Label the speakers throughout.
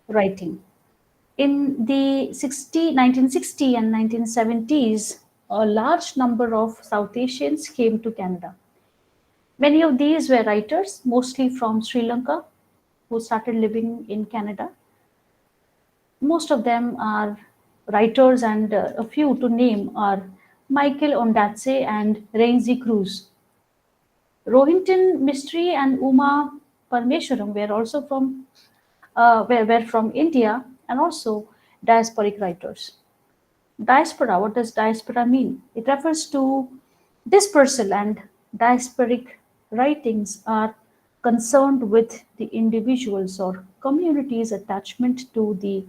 Speaker 1: writing. In the 1960 and 1970s, a large number of South Asians came to Canada. Many of these were writers, mostly from Sri Lanka, who started living in Canada. Most of them are writers, and a few to name are Michael Ondatse and Renzi Cruz. Rohinton Mistry and Uma Parmeswaram were also were from India and also diasporic writers. Diaspora, what does diaspora mean? It refers to dispersal, and diasporic writings are concerned with the individual's or community's attachment to the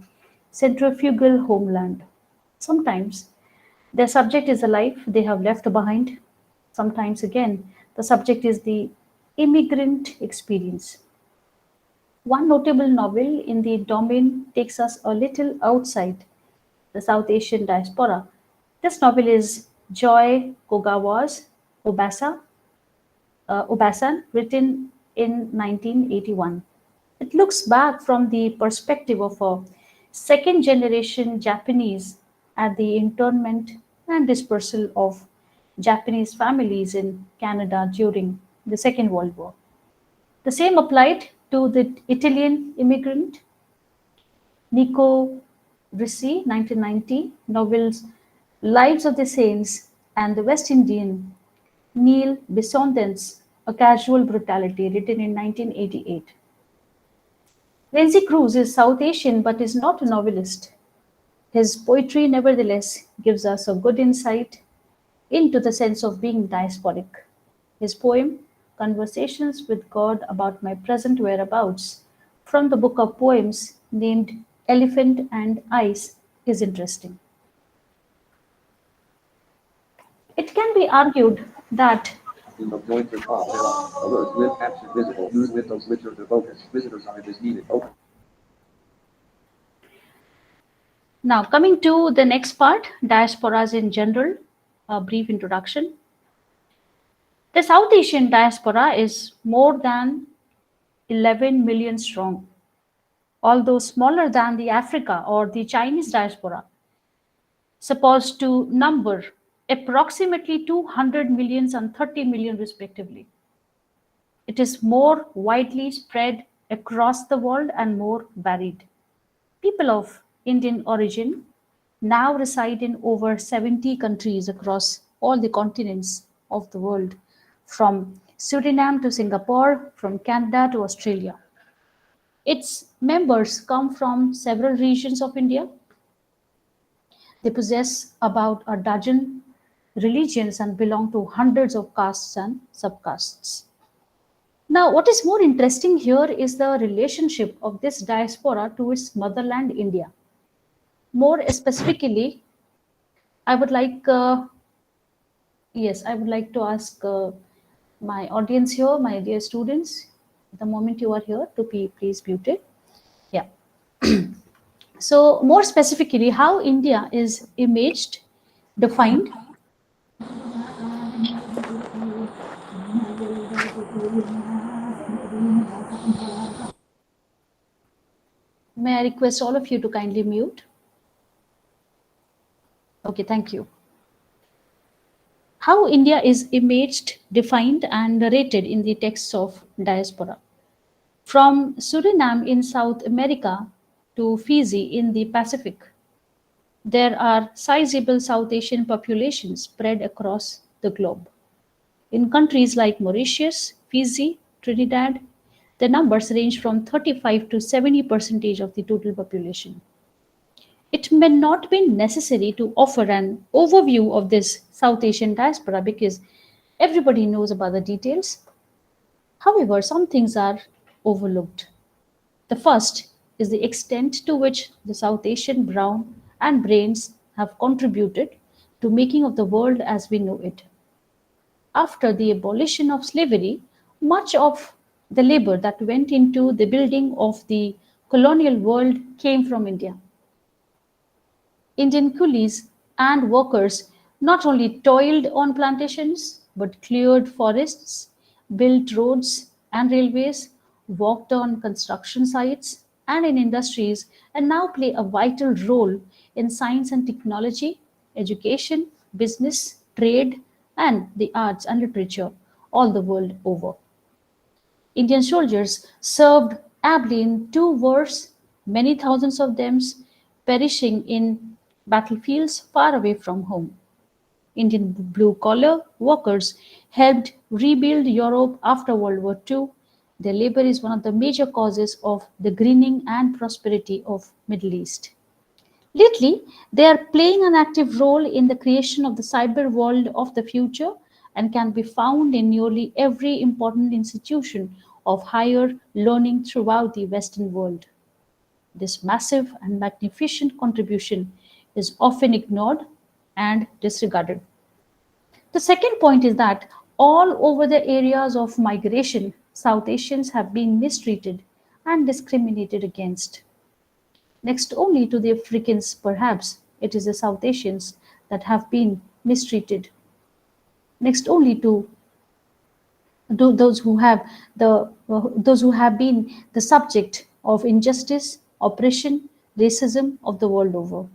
Speaker 1: centrifugal homeland. Sometimes their subject is a life they have left behind. Sometimes again, the subject is the immigrant experience. One notable novel in the domain takes us a little outside the South Asian diaspora. This novel is Joy Kogawa's Obasan, written in 1981. It looks back from the perspective of a second generation Japanese at the internment and dispersal of Japanese families in Canada during the Second World War. The same applied to the Italian immigrant Nico Ricci, 1990, novels Lives of the Saints and the West Indian Neil Bissonden's A Casual Brutality, written in 1988. Renzi Cruz is South Asian but is not a novelist. His poetry, nevertheless, gives us a good insight into the sense of being diasporic. His poem, Conversations with God About My Present Whereabouts, from the book of poems named Elephant and Ice, is interesting. It can be argued that
Speaker 2: The pointer off. Alert. With action visible. Use Windows Wizard to focus. Visitor sign is needed. Open.
Speaker 1: now coming to the next part, diasporas in general, a brief introduction. The South Asian diaspora is more than 11 million strong, although smaller than the Africa or the Chinese diaspora, supposed to number approximately 200 millions and 30 million respectively. It is more widely spread across the world and more varied. People of Indian origin now reside in over 70 countries across all the continents of the world, from Suriname to Singapore, from Canada to Australia. Its members come from several regions of India. They possess about a dozen religions and belong to hundreds of castes and subcastes. Now, what is more interesting here is the relationship of this diaspora to its motherland, India. More specifically, I would like, yes, I would like to ask my audience here, my dear students, the moment you are here, to be please muted. Yeah. So, more specifically, how India is imaged, defined. May I request all of you to kindly mute? Okay, thank you. How India is imaged, defined, and narrated in the texts of diaspora. From Suriname in South America to Fiji in the Pacific, there are sizable South Asian populations spread across the globe. In countries like Mauritius, Fiji, Trinidad, the numbers range from 35 to 70% of the total population. It may not be necessary to offer an overview of this South Asian diaspora because everybody knows about the details. However, some things are overlooked. The first is the extent to which the South Asian brown and brains have contributed to making of the world as we know it. After the abolition of slavery, much of the labor that went into the building of the colonial world came from India. Indian coolies and workers not only toiled on plantations but cleared forests, built roads and railways, worked on construction sites, and in industries, and now play a vital role in science and technology, education, business, trade, and the arts and literature all the world over. Indian soldiers served ably in two wars, many thousands of them perishing in battlefields far away from home. Indian blue collar workers helped rebuild Europe after World War II. Their labor is one of the major causes of the greening and prosperity of Middle East. Lately, they are playing an active role in the creation of the cyber world of the future and can be found in nearly every important institution of higher learning throughout the Western world. This massive and magnificent contribution is often ignored and disregarded. The second point is that all over the areas of migration, South Asians have been mistreated and discriminated against. Next only to the Africans, perhaps, it is the South Asians that have been mistreated. Next only to those who have those who have been the subject of injustice, oppression, racism of the world over.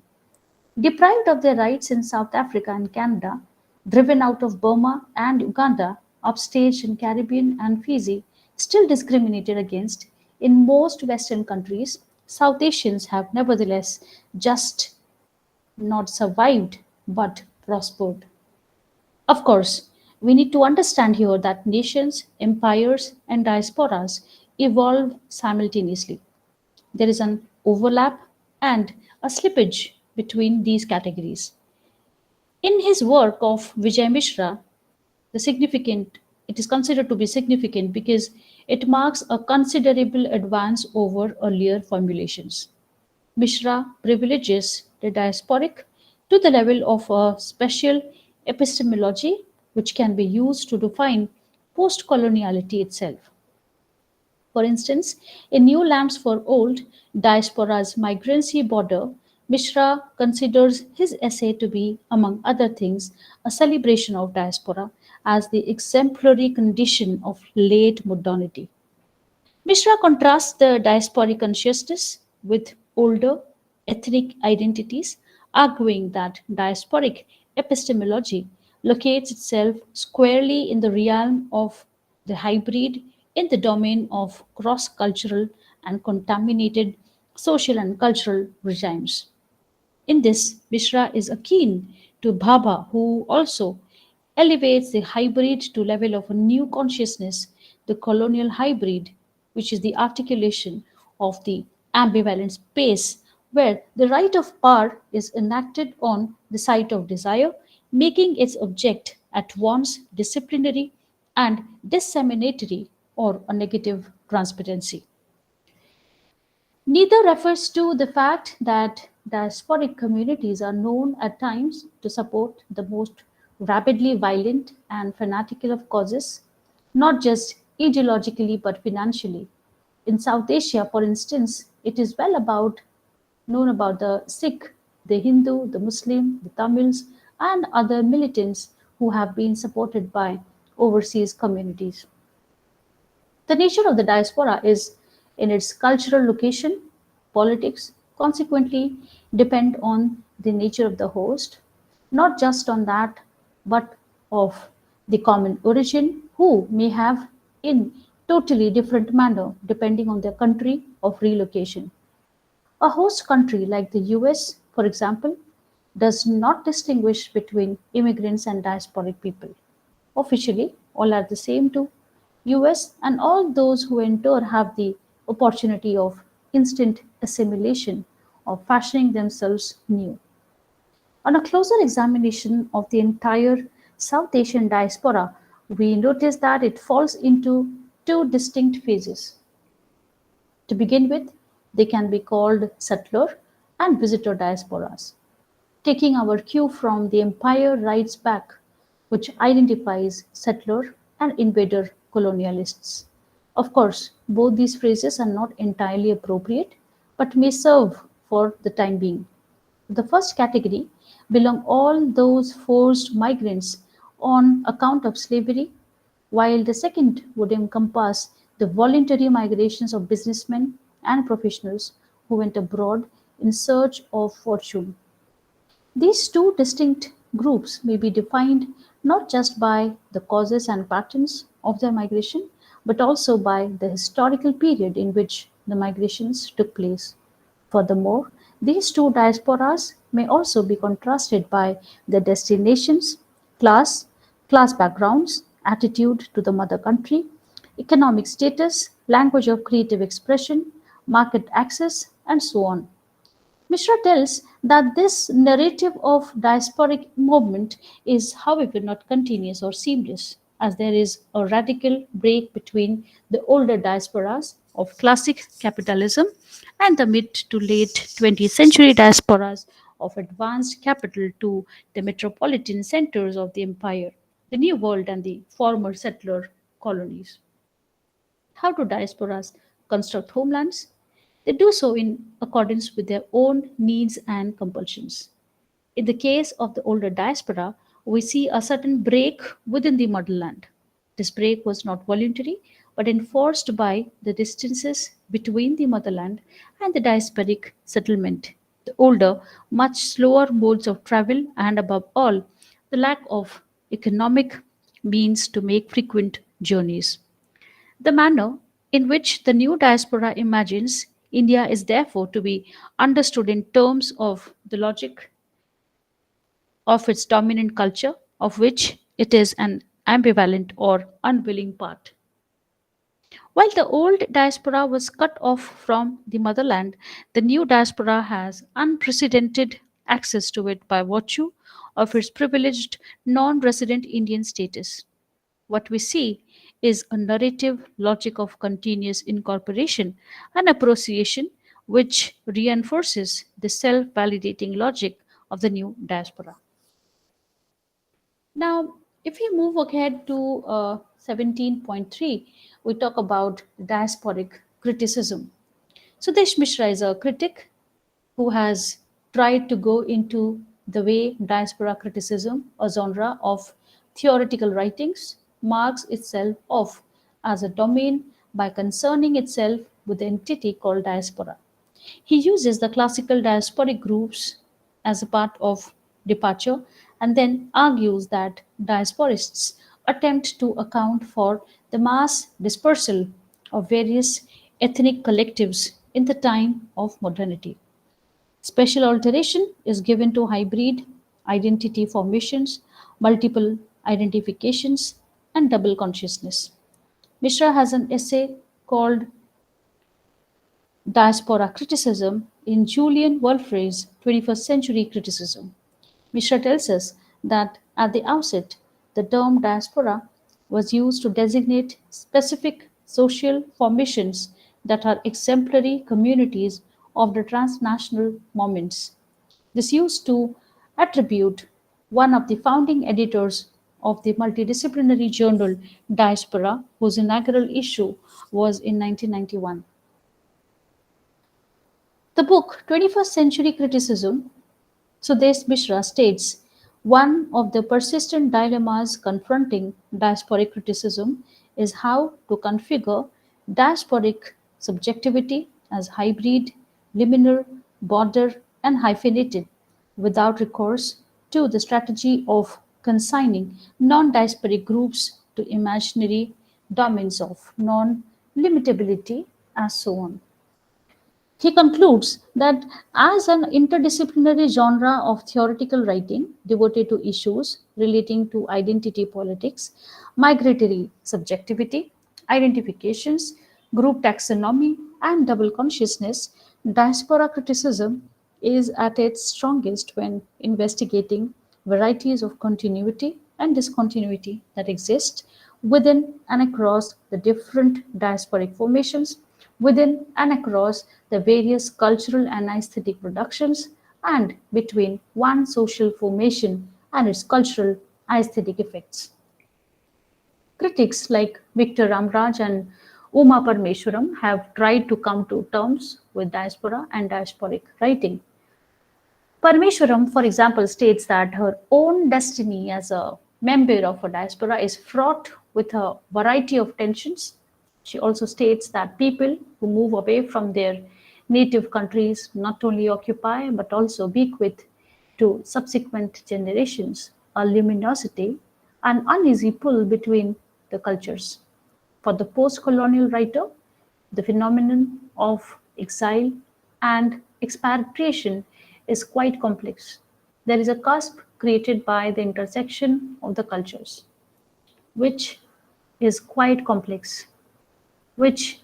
Speaker 1: Deprived of their rights in South Africa and Canada, driven out of Burma and Uganda, upstaged in Caribbean and Fiji, still discriminated against, in most Western countries, South Asians have nevertheless just not survived but prospered. Of course, we need to understand here that nations, empires, and diasporas evolve simultaneously. There is an overlap and a slippage between these categories. In his work of Vijay Mishra, the significant it is considered to be significant because it marks a considerable advance over earlier formulations. Mishra privileges the diasporic to the level of a special epistemology which can be used to define post coloniality itself. For instance, in New Lamps for Old, Diaspora's Migrancy Border, Mishra considers his essay to be, among other things, a celebration of diaspora as the exemplary condition of late modernity. Mishra contrasts the diasporic consciousness with older ethnic identities, arguing that diasporic epistemology locates itself squarely in the realm of the hybrid, in the domain of cross cultural and contaminated social and cultural regimes. In this, Mishra is akin to Bhabha, who also elevates the hybrid to level of a new consciousness, the colonial hybrid, which is the articulation of the ambivalent space where the right of power is enacted on the site of desire, making its object at once disciplinary and disseminatory or a negative transparency. Neither refers to the fact that diasporic communities are known at times to support the most rabidly violent and fanatical of causes, not just ideologically but financially. In South Asia, for instance, it is well about known about the Sikh, the Hindu, the Muslim, the Tamils, and other militants who have been supported by overseas communities. The nature of the diaspora is in its cultural location, politics consequently depend on the nature of the host, not just on that, but of the common origin, who may have in totally different manner depending on their country of relocation. A host country like the US, for example, does not distinguish between immigrants and diasporic people. Officially, all are the same to US, and all those who enter have the opportunity of instant assimilation, of fashioning themselves new. On a closer examination of the entire South Asian diaspora, we notice that it falls into two distinct phases. To begin with, they can be called settler and visitor diasporas. Taking our cue from the Empire Writes Back, which identifies settler and invader colonialists. Of course, both these phrases are not entirely appropriate, but may serve for the time being. To the first category belong all those forced migrants on account of slavery, while the second would encompass the voluntary migrations of businessmen and professionals who went abroad in search of fortune. These two distinct groups may be defined not just by the causes and patterns of their migration, but also by the historical period in which the migrations took place. Furthermore, these two diasporas may also be contrasted by their destinations, class, class backgrounds, attitude to the mother country, economic status, language of creative expression, market access, and so on. Mishra tells that this narrative of diasporic movement is, however, not continuous or seamless, as there is a radical break between the older diasporas of classic capitalism and the mid to late 20th century diasporas of advanced capital to the metropolitan centers of the empire, the New World, and the former settler colonies. How do diasporas construct homelands? They do so in accordance with their own needs and compulsions. In the case of the older diaspora, we see a certain break within the motherland. This break was not voluntary but enforced by the distances between the motherland and the diasporic settlement, the older, much slower modes of travel, and above all, the lack of economic means to make frequent journeys. The manner in which the new diaspora imagines India is therefore to be understood in terms of the logic of its dominant culture, of which it is an ambivalent or unwilling part. While the old diaspora was cut off from the motherland, the new diaspora has unprecedented access to it by virtue of its privileged non resident Indian status. What we see is a narrative logic of continuous incorporation and appreciation which reinforces the self validating logic of the new diaspora. Now, if we move ahead to 17.3, we talk about diasporic criticism. Sudesh Mishra is a critic who has tried to go into the way diaspora criticism, a genre of theoretical writings, marks itself off as a domain by concerning itself with the entity called diaspora. He uses the classical diasporic groups as a part of departure and then argues that diasporists attempt to account for the mass dispersal of various ethnic collectives in the time of modernity. Special alteration is given to hybrid identity formations, multiple identifications, and double consciousness. Mishra has an essay called Diaspora Criticism in Julian Wolfrey's 21st Century Criticism. Mishra tells us that at the outset, the term diaspora was used to designate specific social formations that are exemplary communities of the transnational moments. This used to attribute one of the founding editors of the multidisciplinary journal Diaspora, whose inaugural issue was in 1991. The book 21st Century Criticism, Sudesh Mishra states, one of the persistent dilemmas confronting diasporic criticism is how to configure diasporic subjectivity as hybrid, liminal, border, and hyphenated without recourse to the strategy of consigning non diasporic groups to imaginary domains of non limitability, as so on. He concludes that as an interdisciplinary genre of theoretical writing devoted to issues relating to identity politics, migratory subjectivity, identifications, group taxonomy, and double consciousness, diaspora criticism is at its strongest when investigating varieties of continuity and discontinuity that exist within and across the different diasporic formations, within and across the various cultural and aesthetic productions, and between one social formation and its cultural aesthetic effects. Critics like Victor Ramraj and Uma Parmeshwaram have tried to come to terms with diaspora and diasporic writing. Parmeshwaram, for example, states that her own destiny as a member of a diaspora is fraught with a variety of tensions, She also states that people who move away from their native countries not only occupy but also bequeath to subsequent generations a luminosity and uneasy pull between the cultures. For the post colonial writer, the phenomenon of exile and expatriation is quite complex. There is a cusp created by the intersection of the cultures, which is quite complex, which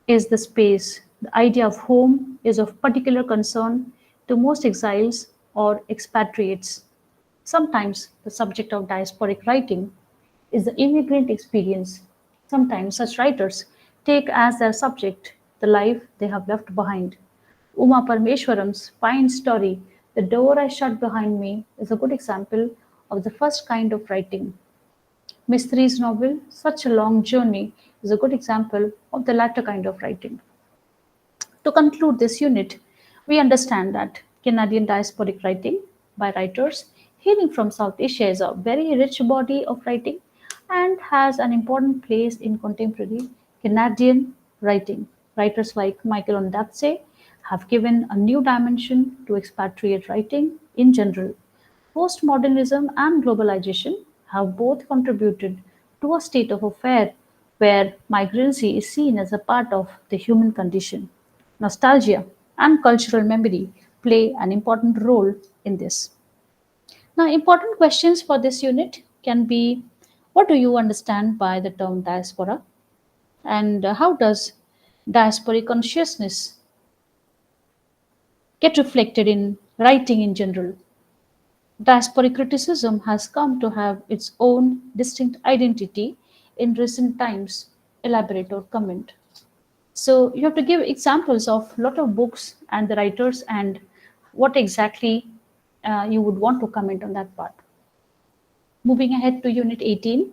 Speaker 1: is the space. The idea of home is of particular concern to most exiles or expatriates. Sometimes the subject of diasporic writing is the immigrant experience. Sometimes such writers take as their subject the life they have left behind. Uma Parmeshwaram's fine story, The Door I Shut Behind Me, is a good example of the first kind of writing. Mistri's novel, Such a Long Journey, is a good example of the latter kind of writing. To conclude this unit, we understand that Canadian diasporic writing by writers hailing from South Asia is a very rich body of writing and has an important place in contemporary Canadian writing. Writers like Michael Ondaatje have given a new dimension to expatriate writing in general. Postmodernism and globalization have both contributed to a state of affair where migrancy is seen as a part of the human condition. Nostalgia and cultural memory play an important role in this. Now, important questions for this unit can be: what do you understand by the term diaspora? And how does diasporic consciousness get reflected in writing in general? Diasporic criticism has come to have its own distinct identity in recent times. Elaborate or comment. So you have to give examples of a lot of books and the writers and what exactly you would want to comment on that part. Moving ahead to Unit 18,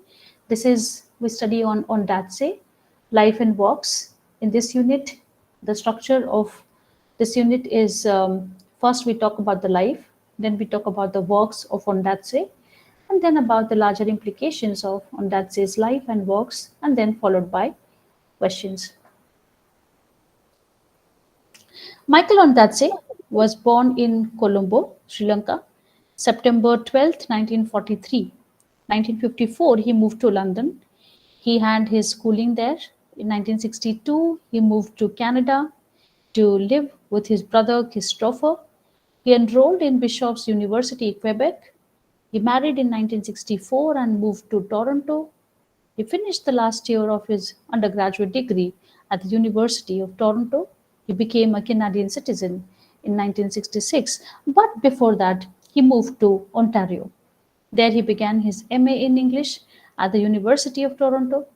Speaker 1: this is we study on Datse, life and works. In this unit, the structure of this unit is first we talk about the life, then we talk about the works of Ondatse, and then about the larger implications of Ondatse's life and works, and then followed by questions. Michael Ondatse was born in Colombo, Sri Lanka, September 12, 1943. 1954, he moved to London. He had his schooling there. In 1962, he moved to Canada to live with his brother Christopher. He enrolled in Bishop's University, Quebec. He married in 1964 and moved to Toronto. He finished the last year of his undergraduate degree at the University of Toronto. He became a Canadian citizen in 1966, but before that, he moved to Ontario. There he began his MA in English at the University of Toronto.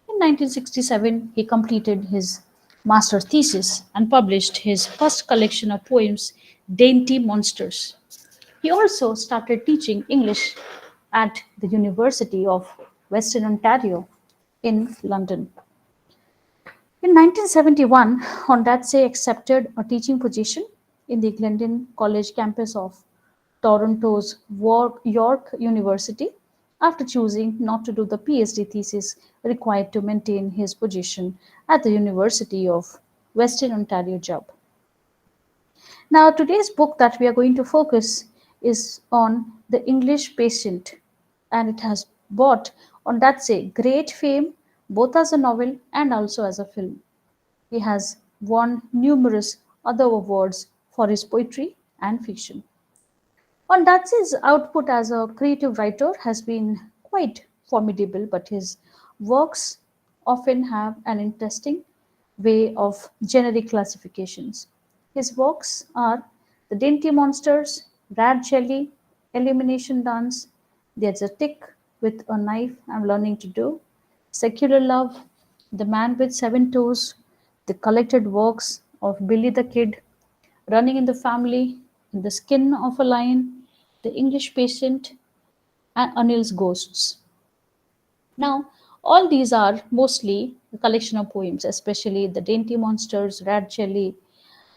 Speaker 1: In 1967, he completed his master's thesis and published his first collection of poems, Dainty Monsters. He also started teaching English at the University of Western Ontario in London. In 1971, Ondatse accepted a teaching position in the Glendon College campus of Toronto's York University after choosing not to do the PhD thesis required to maintain his position at the University of Western Ontario job. Now, today's book that we are going to focus is on The English Patient, and it has brought on that say great fame both as a novel and also as a film. He has won numerous other awards for his poetry and fiction. Ondatse's output as a creative writer has been quite formidable, but his works often have an interesting way of generic classifications. His works are The Dainty Monsters, Rat Jelly, Elimination Dance, There's a Tick with a Knife I'm Learning to Do, Secular Love, The Man with Seven Toes, the collected works of Billy the Kid, Running in the Family, In the Skin of a Lion, The English Patient, and Anil's Ghosts. Now, all these are mostly a collection of poems, especially The Dainty Monsters, Rat Jelly,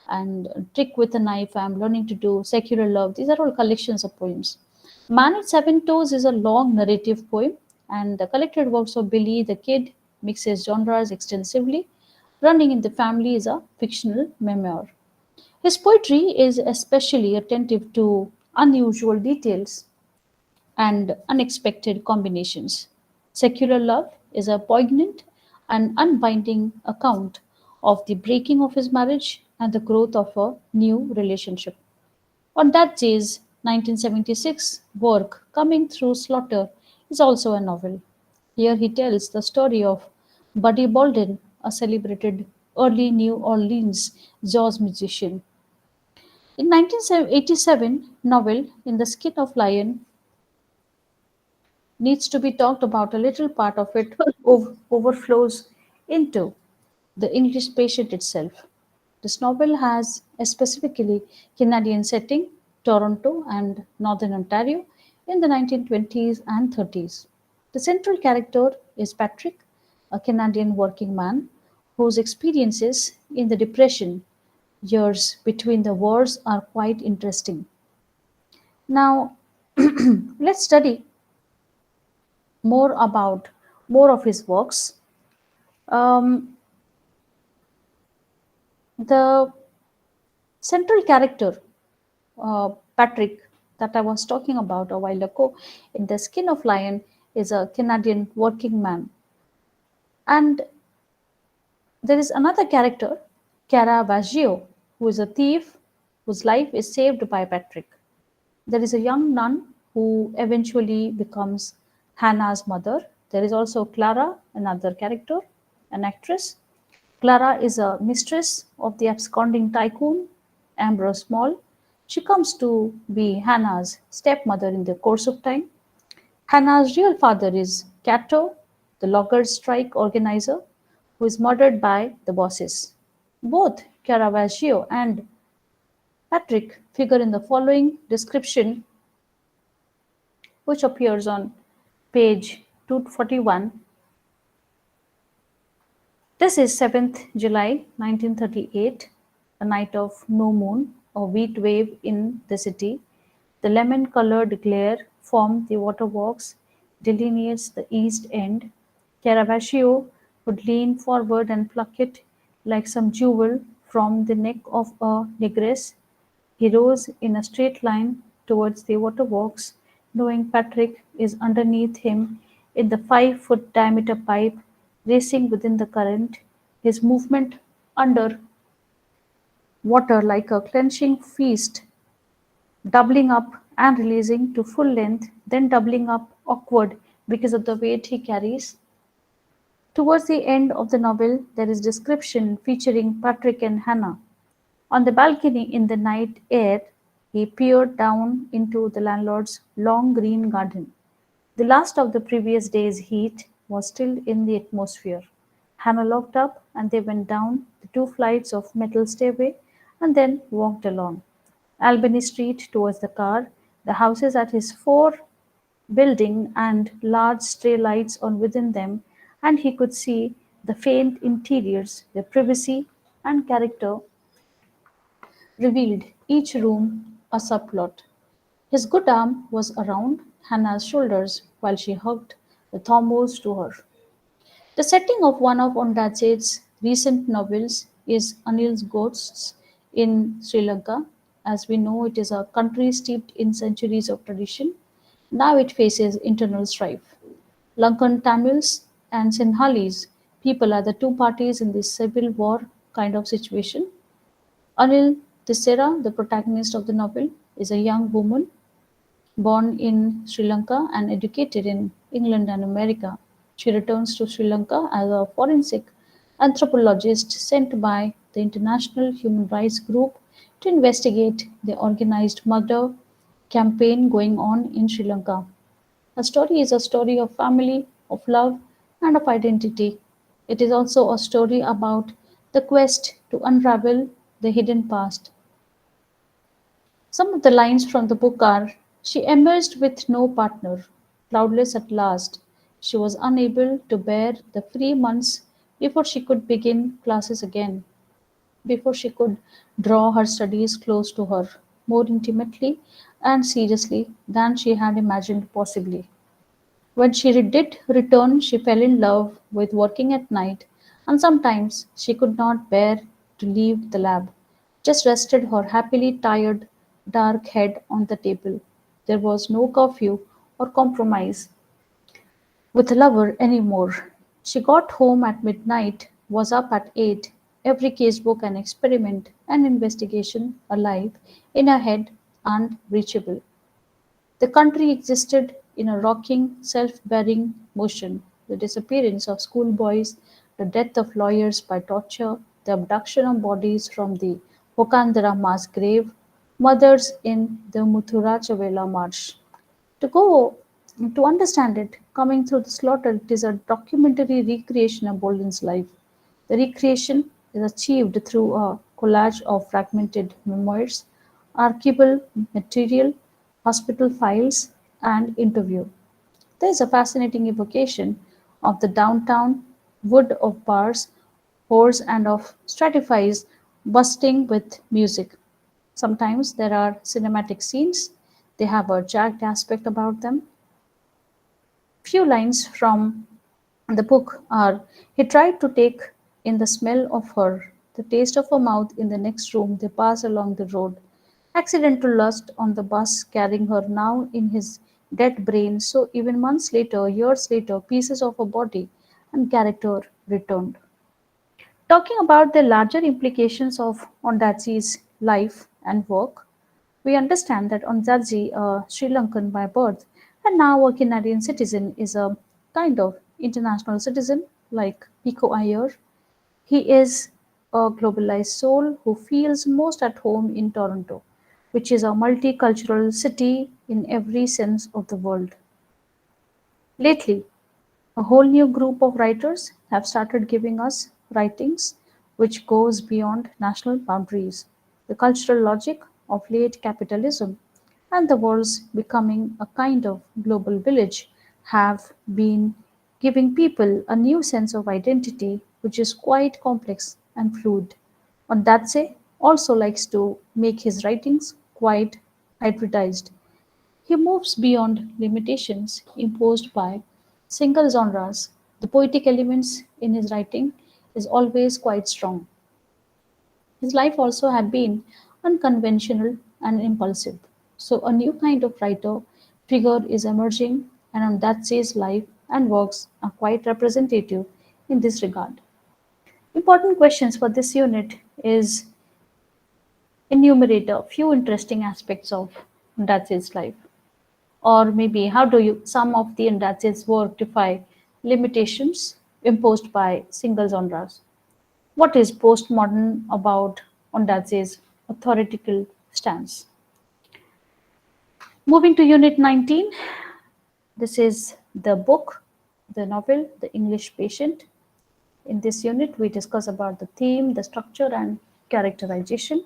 Speaker 1: and Trick with a Knife, I'm Learning to Do, Secular Love. These are all collections of poems. Man with Seven Toes is a long narrative poem, and the collected works of Billy the Kid, mixes genres extensively. Running in the Family is a fictional memoir. His poetry is especially attentive to unusual details and unexpected combinations. Secular Love is a poignant and unbinding account of the breaking of his marriage and the growth of a new relationship. On that day's 1976 work, Coming Through Slaughter, is also a novel. Here he tells the story of Buddy Bolden, a celebrated early New Orleans jazz musician. In 1987 novel In the Skin of Lion needs to be talked about, a little part of it overflows into the English patient itself. This novel has a specifically Canadian setting, Toronto and Northern Ontario, in the 1920s and 30s. The central character is Patrick, a Canadian working man whose experiences in the Depression years between the wars are quite interesting. Now, let's study more about more of his works. Um, the central character, Patrick, that I was talking about a while ago, in The Skin of Lion, is a Canadian working man. And there is another character, Caravaggio, who is a thief whose life is saved by Patrick. There is a young nun who eventually becomes Hannah's mother. There is also Clara, another character, an actress. Clara is a mistress of the absconding tycoon, Ambrose Small. She comes to be Hannah's stepmother in the course of time. Hannah's real father is Cato, the loggers' strike organizer, who is murdered by the bosses. Both Caravaggio and Patrick figure in the following description, which appears on page 241. This is 7th July 1938, a night of no moon, a heat wave in the city. The lemon-colored glare from the waterworks delineates the east end. Caravaggio would lean forward and pluck it like some jewel from the neck of a negress. He rose in a straight line towards the waterworks, knowing Patrick is underneath him in the 5-foot diameter pipe, racing within the current, his movement under water like a clenching fist, doubling up and releasing to full length, then doubling up awkward because of the weight he carries. Towards the end of the novel, there is description featuring Patrick and Hannah. On the balcony in the night air, he peered down into the landlord's long green garden. The last of the previous day's heat was still in the atmosphere. Hannah looked up and they went down the 2 flights of metal stairway and then walked along Albany Street towards the car, the houses at his fore building and large stray lights on within them, and he could see the faint interiors, their privacy and character revealed, each room a subplot. His good arm was around Hannah's shoulders while she hugged the Thomos to her. The setting of one of Ondaatje's recent novels is Anil's Ghosts in Sri Lanka. As we know, it is a country steeped in centuries of tradition. Now it faces internal strife. Lankan Tamils and Sinhalese people are the two parties in this civil war kind of situation. Anil Tissera, the protagonist of the novel, is a young woman born in Sri Lanka and educated in England and America. She returns to Sri Lanka as a forensic anthropologist sent by the international human rights group to investigate the organized murder campaign going on in Sri Lanka. A story is a story of family, of love, and of identity. It is also a story about the quest to unravel the hidden past. Some of the lines from the book are: She emerged with no partner, cloudless at last. She was unable to bear the free months before she could begin classes again, before she could draw her studies close to her, more intimately and seriously than she had imagined possibly. When she did return, she fell in love with working at night, and sometimes she could not bear to leave the lab. Just rested her happily tired, dark head on the table. There was no curfew or compromise with a lover any more. She got home at midnight, was up at 8, every casebook an experiment, an investigation alive in her head and reachable. The country existed in a rocking, self-bearing motion: the disappearance of schoolboys, the death of lawyers by torture, the abduction of bodies from the Wakandara mass grave, mothers in the Muthura Chavela march. To go to understand it, coming through the slaughter, it is a documentary recreation of Bolden's life. The recreation is achieved through a collage of fragmented memoirs, archival material, hospital files, and interview. There is a fascinating evocation of the downtown wood of bars, whores, and of stratifies bursting with music. Sometimes there are cinematic scenes, they have a jagged aspect about them. Few lines from the book are: he tried to take in the smell of her, the taste of her mouth in the next room they pass along the road. Accidental lust on the bus carrying her now in his dead brain, so even months later, years later, pieces of her body and character returned. Talking about the larger implications of Ondaatje's life and work, we understand that Ondaatje, a Sri Lankan by birth and now a Canadian citizen, is a kind of international citizen like Pico Iyer. He is a globalized soul who feels most at home in Toronto, which is a multicultural city in every sense of the word. Lately, a whole new group of writers have started giving us writings which goes beyond national boundaries. The cultural logic of late capitalism and the world's becoming a kind of global village have been giving people a new sense of identity which is quite complex and fluid. Ondatse also likes to make his writings quite hybridized. He moves beyond limitations imposed by single genres. The poetic elements in his writing is always quite strong. His life also had been unconventional and impulsive. So a new kind of writer figure is emerging, and on that says life and works are quite representative in this regard. Important questions for this unit is enumerate a few interesting aspects of Datse's life. Or maybe how do you some of the Ondatse's work defy limitations imposed by single genres? What is postmodern about Ondatse's authoritative stance? Moving to Unit 19, this is the book, the novel, The English Patient. In this unit, we discuss about the theme, the structure, and characterization.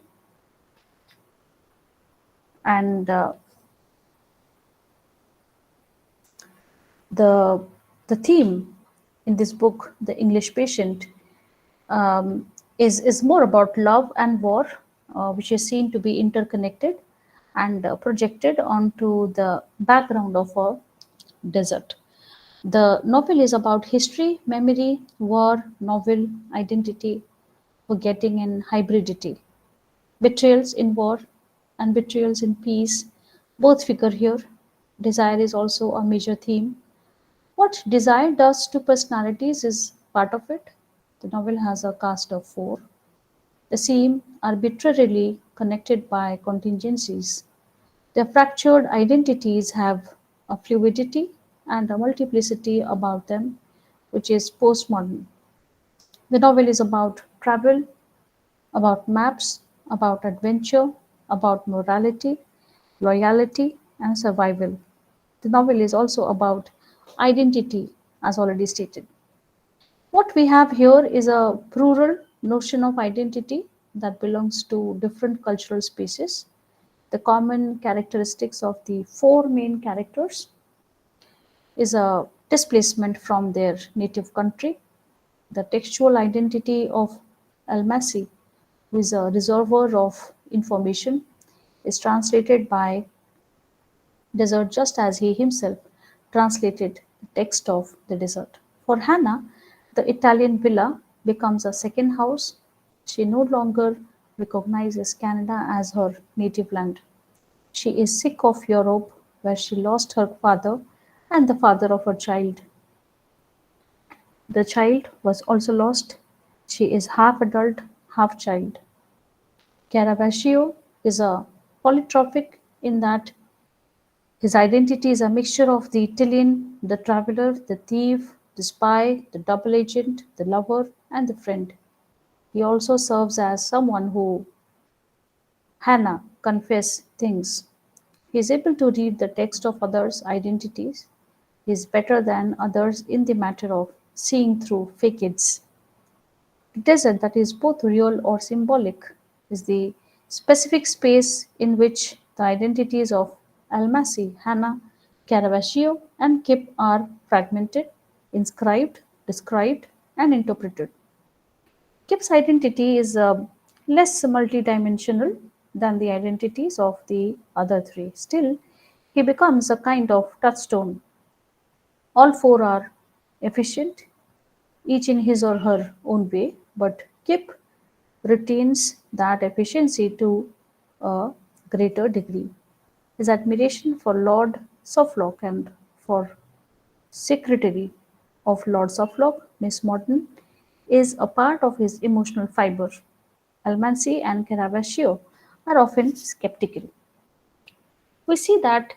Speaker 1: And the the theme in this book, The English Patient, is more about love and war, which is seen to be interconnected and projected onto the background of a desert. The novel is about history, memory, war, novel, identity, forgetting, and hybridity. Betrayals in war and betrayals in peace both figure here. Desire is also a major theme. What desire does to personalities is part of it. The novel has a cast of four. They seem arbitrarily connected by contingencies. Their fractured identities have a fluidity and a multiplicity about them, which is postmodern. The novel is about travel, about maps, about adventure, about morality, loyalty, and survival. The novel is also about identity, as already stated. What we have here is a plural notion of identity that belongs to different cultural spaces. The common characteristics of the four main characters is a displacement from their native country. The textual identity of Almasi, who is a reservoir of information, is translated by desert just as he himself translated the text of the desert. For Hannah, the Italian villa becomes a second house. She no longer recognizes Canada as her native land. She is sick of Europe, where she lost her father and the father of her child. The child was also lost. She is half adult, half child. Caravaggio is a polytrophic in that his identity is a mixture of the Italian, the traveler, the thief, the spy, the double agent, the lover, and the friend. He also serves as someone who Hannah confess things. He is able to read the text of others' identities. He is better than others in the matter of seeing through facades. The desert that is both real or symbolic is the specific space in which the identities of Almasi, Hannah, Caravaggio, and Kip are fragmented, inscribed, described, and interpreted. Kip's identity is less multidimensional than the identities of the other three. Still, he becomes a kind of touchstone. All four are efficient, each in his or her own way, but Kip retains that efficiency to a greater degree. His admiration for Lord Suffolk and for secretary of Lord Suffolk, Miss Morton, is a part of his emotional fiber. Almansi and Caravaggio are often skeptical. We see that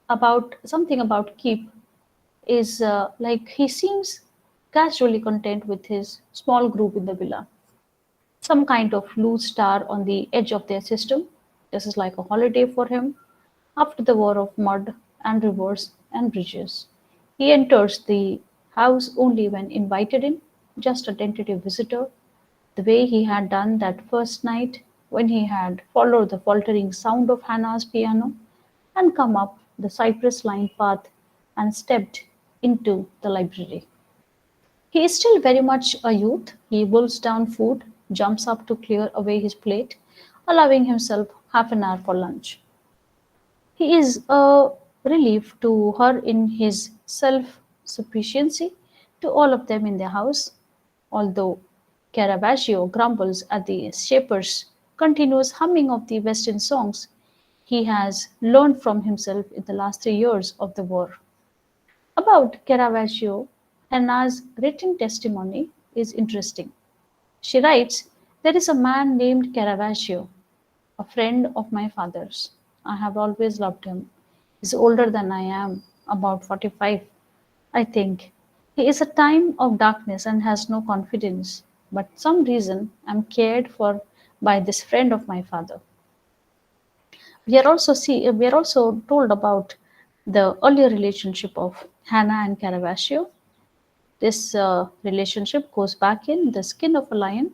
Speaker 1: about something about Keep is like he seems casually content with his small group in the villa, some kind of loose star on the edge of their system. This is like a holiday for him after the war of mud and rivers and bridges. He enters the house only when invited in, just a tentative visitor, the way he had done that first night when he had followed the faltering sound of Hannah's piano and come up the cypress lined path and stepped into the library. He is still very much a youth. He wolfs down food, jumps up to clear away his plate, allowing himself half an hour for lunch. He is a relief to her in his self sufficiency, to all of them in the house, although Caravaggio grumbles at the shaper's continuous humming of the Western songs he has learned from himself in the last 3 years of the war. About Caravaggio, Hannah's written testimony is interesting. She writes, "There is a man named Caravaggio, a friend of my father's. I have always loved him. He's older than I am, about 45, I think. He is a time of darkness and has no confidence, but some reason I'm cared for by this friend of my father." We are also told about the earlier relationship of Hannah and Caravaggio. This relationship goes back in the skin of a lion.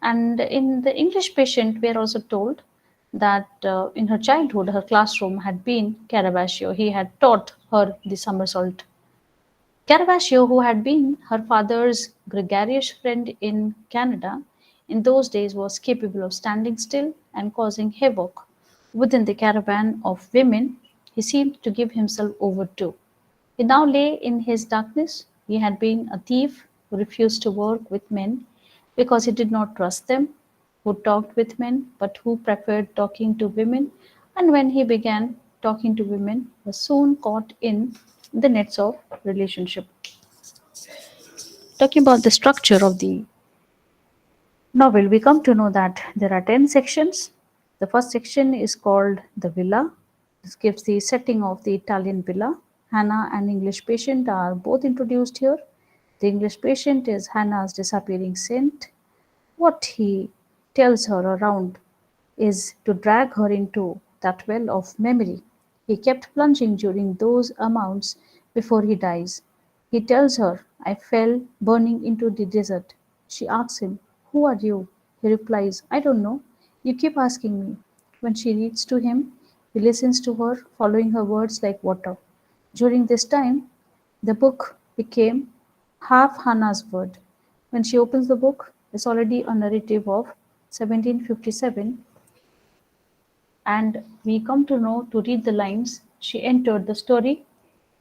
Speaker 1: And in the English patient, we are also told that in her childhood, her classroom had been Caravaggio. He had taught her the somersault. Caravaggio, who had been her father's gregarious friend in Canada, in those days was capable of standing still and causing havoc within the caravan of women he seemed to give himself over to. He now lay in his darkness. He had been a thief who refused to work with men because he did not trust them, who talked with men but who preferred talking to women, and when he began talking to women, was soon caught in the nets of relationship. Talking about the structure of the novel, we come to know that there are 10 sections. The first section is called The Villa. This gives the setting of the Italian villa. Hannah and English patient are both introduced here. The English patient is Hannah's disappearing saint. What he tells her around is to drag her into that well of memory. He kept plunging during those amounts before he dies. He tells her, "I fell burning into the desert." She asks him, "Who are you?" He replies, "I don't know. You keep asking me." When she reads to him, he listens to her, following her words like water. During this time, the book became half Hannah's word. When she opens the book, it's already a narrative of 1757, and we come to know to read the lines. She entered the story.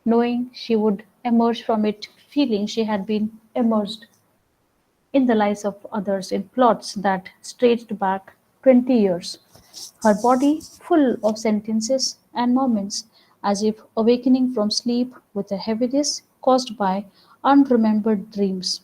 Speaker 1: knowing she would emerge from it feeling she had been immersed in the lives of others in plots that stretched back 20 years, her body full of sentences and moments, as if awakening from sleep with a heaviness caused by unremembered dreams.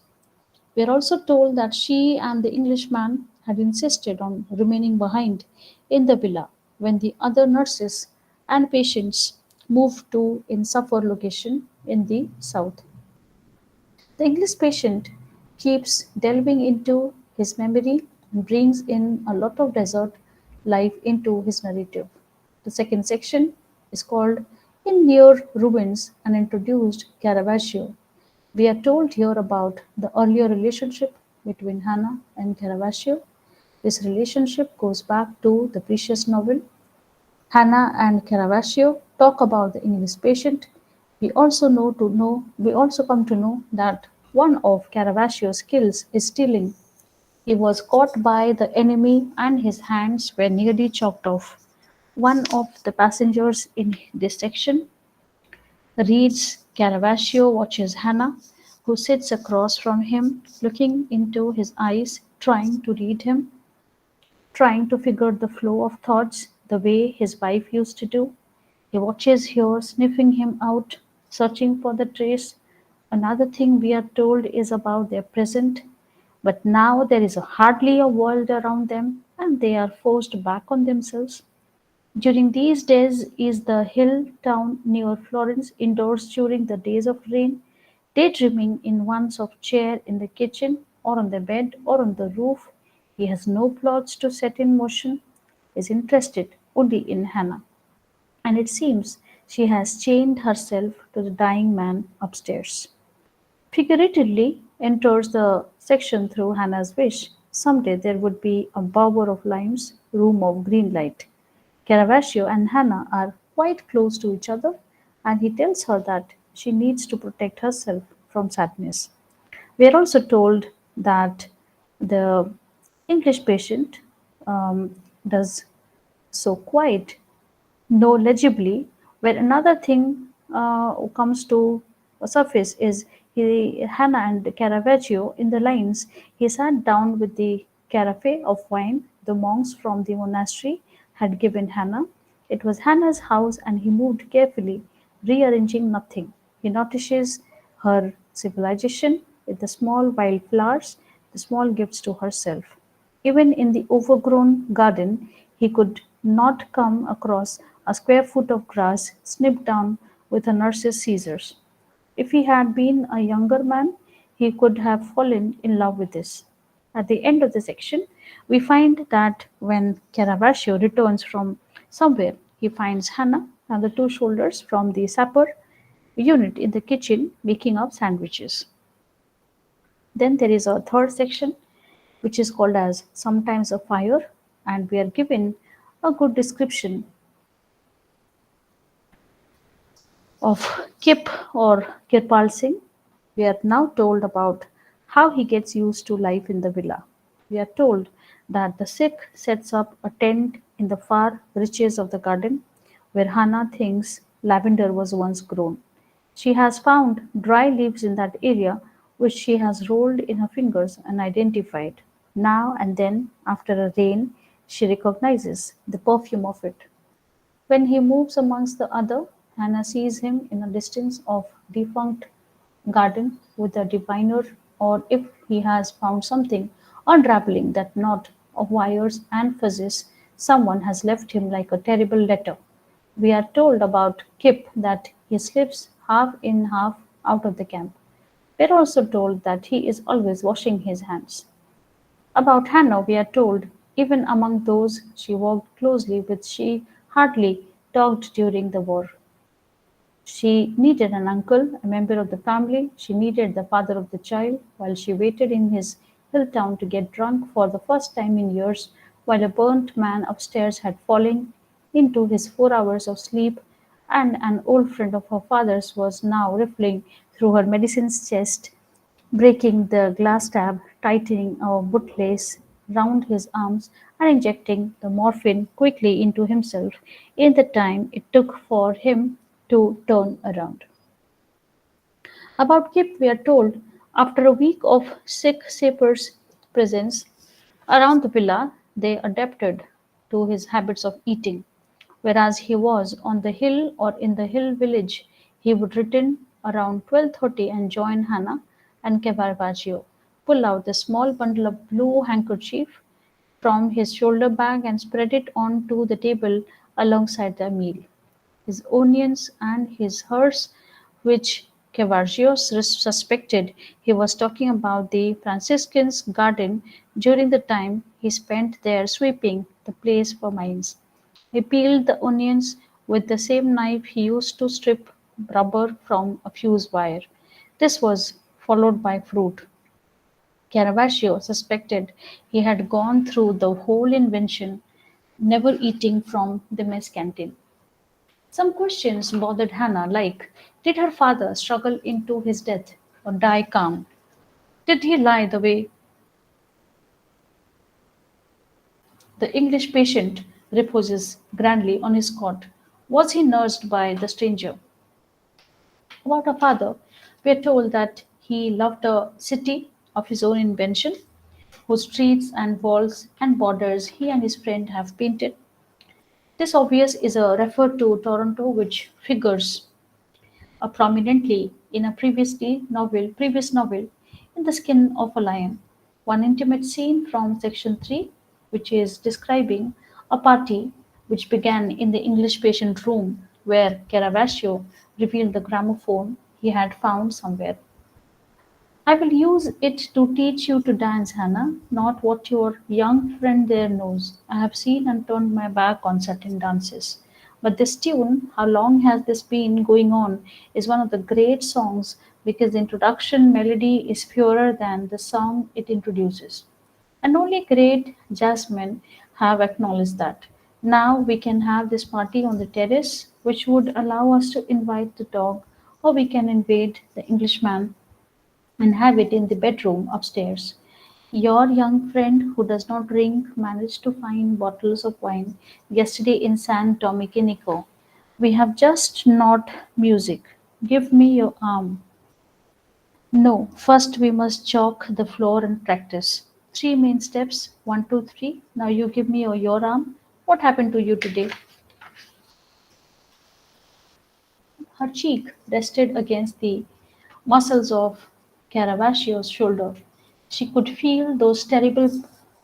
Speaker 1: We are also told that she and the Englishman had insisted on remaining behind in the villa when the other nurses and patients moved to in Suffolk location in the south. The English patient keeps delving into his memory and brings in a lot of desert life into his narrative. The second section is called In Near Ruins and introduced Caravaggio. We are told here about the earlier relationship between Hannah and Caravaggio. This relationship goes back to the precious novel. Hannah and Caravaggio talk about the English patient. We also come to know that one of Caravaggio's skills is stealing. He was caught by the enemy and his hands were nearly chopped off. One of the passengers in this section reads Caravaggio watches Hannah, who sits across from him, looking into his eyes, trying to read him, trying to figure the flow of thoughts the way his wife used to do. He watches her, sniffing him out, searching for the trace. Another thing we are told is about their present, but now there is hardly a world around them, and they are forced back on themselves. During these days is the hill town near Florence indoors during the days of rain, daydreaming in one's of chair in the kitchen or on the bed or on the roof. He has no plots to set in motion, is interested only in Hannah, and it seems she has chained herself to the dying man upstairs. Figuratively enters the section through Hannah's wish. Someday there would be a bower of limes, room of green light. Caravaggio and Hannah are quite close to each other, and he tells her that she needs to protect herself from sadness. We are also told that the English patient does so quite know legibly. Where another thing comes to surface is Hannah and Caravaggio in the lines. He sat down with the carafe of wine the monks from the monastery had given Hannah. It was Hannah's house, and he moved carefully, rearranging nothing. He notices her civilization with the small wild flowers, the small gifts to herself. Even in the overgrown garden, he could not come across a square foot of grass snipped down with a nurse's scissors. If he had been a younger man, he could have fallen in love with this. At the end of the section, we find that when Caravaggio returns from somewhere, he finds Hannah and the two soldiers from the supper unit in the kitchen making up sandwiches. Then there is a third section which is called as Sometimes a Fire, and we are given a good description of Kip or Kirpal Singh. We are now told about how he gets used to life in the villa. We are told that the Sikh sets up a tent in the far reaches of the garden where Hannah thinks lavender was once grown. She has found dry leaves in that area which she has rolled in her fingers and identified. Now and then, after a rain, she recognizes the perfume of it. When he moves amongst the other, Hannah sees him in a distance of defunct garden with a diviner, or if he has found something, unraveling that knot of wires and fuzzes, someone has left him like a terrible letter. We are told about Kip that he slips half in, half out of the camp. We are also told that he is always washing his hands. About Hannah we are told, even among those she worked closely with she hardly talked during the war. She needed an uncle, a member of the family. She needed the father of the child, while she waited in his hill town to get drunk for the first time in years, while a burnt man upstairs had fallen into his 4 hours of sleep, and an old friend of her father's was now riffling through her medicine's chest, breaking the glass tab, tightening a bootlace round his arms, and injecting the morphine quickly into himself in the time it took for him to turn around. About Kip, we are told after a week of sick Saper's presence around the villa, they adapted to his habits of eating. Whereas he was on the hill or in the hill village, he would return around 12:30 and join Hannah and Caravaggio, pull out the small bundle of blue handkerchief from his shoulder bag and spread it onto the table alongside their meal. His onions and his hearse, which Caravaggio suspected he was talking about the Franciscan's garden during the time he spent there sweeping the place for mines. He peeled the onions with the same knife he used to strip rubber from a fuse wire. This was followed by fruit. Caravaggio suspected he had gone through the whole invention, never eating from the mess canteen. Some questions bothered Hannah, like did her father struggle into his death or die calm? Did he lie the way the English patient reposes grandly on his cot? Was he nursed by the stranger? About her father, we are told that he loved a city of his own invention, whose streets and walls and borders he and his friend have painted. This obvious is a refer to Toronto, which figures prominently in a previous novel, In the Skin of a Lion. One intimate scene from section 3, which is describing a party which began in the English patient room where Caravaggio revealed the gramophone he had found somewhere. I will use it to teach you to dance, Hannah, not what your young friend there knows. I have seen and turned my back on certain dances. But this tune, How Long Has This Been Going On, is one of the great songs because the introduction melody is purer than the song it introduces. And only great jazzmen have acknowledged that. Now we can have this party on the terrace, which would allow us to invite the dog, or we can invade the Englishman and have it in the bedroom upstairs. Your young friend who does not drink managed to find bottles of wine yesterday in San Domenico. We have just not music. Give me your arm. No, first we must chalk the floor and practice. Three main steps, one, two, three. Now you give me your arm. What happened to you today? Her cheek rested against the muscles of Caravaggio's shoulder. She could feel those terrible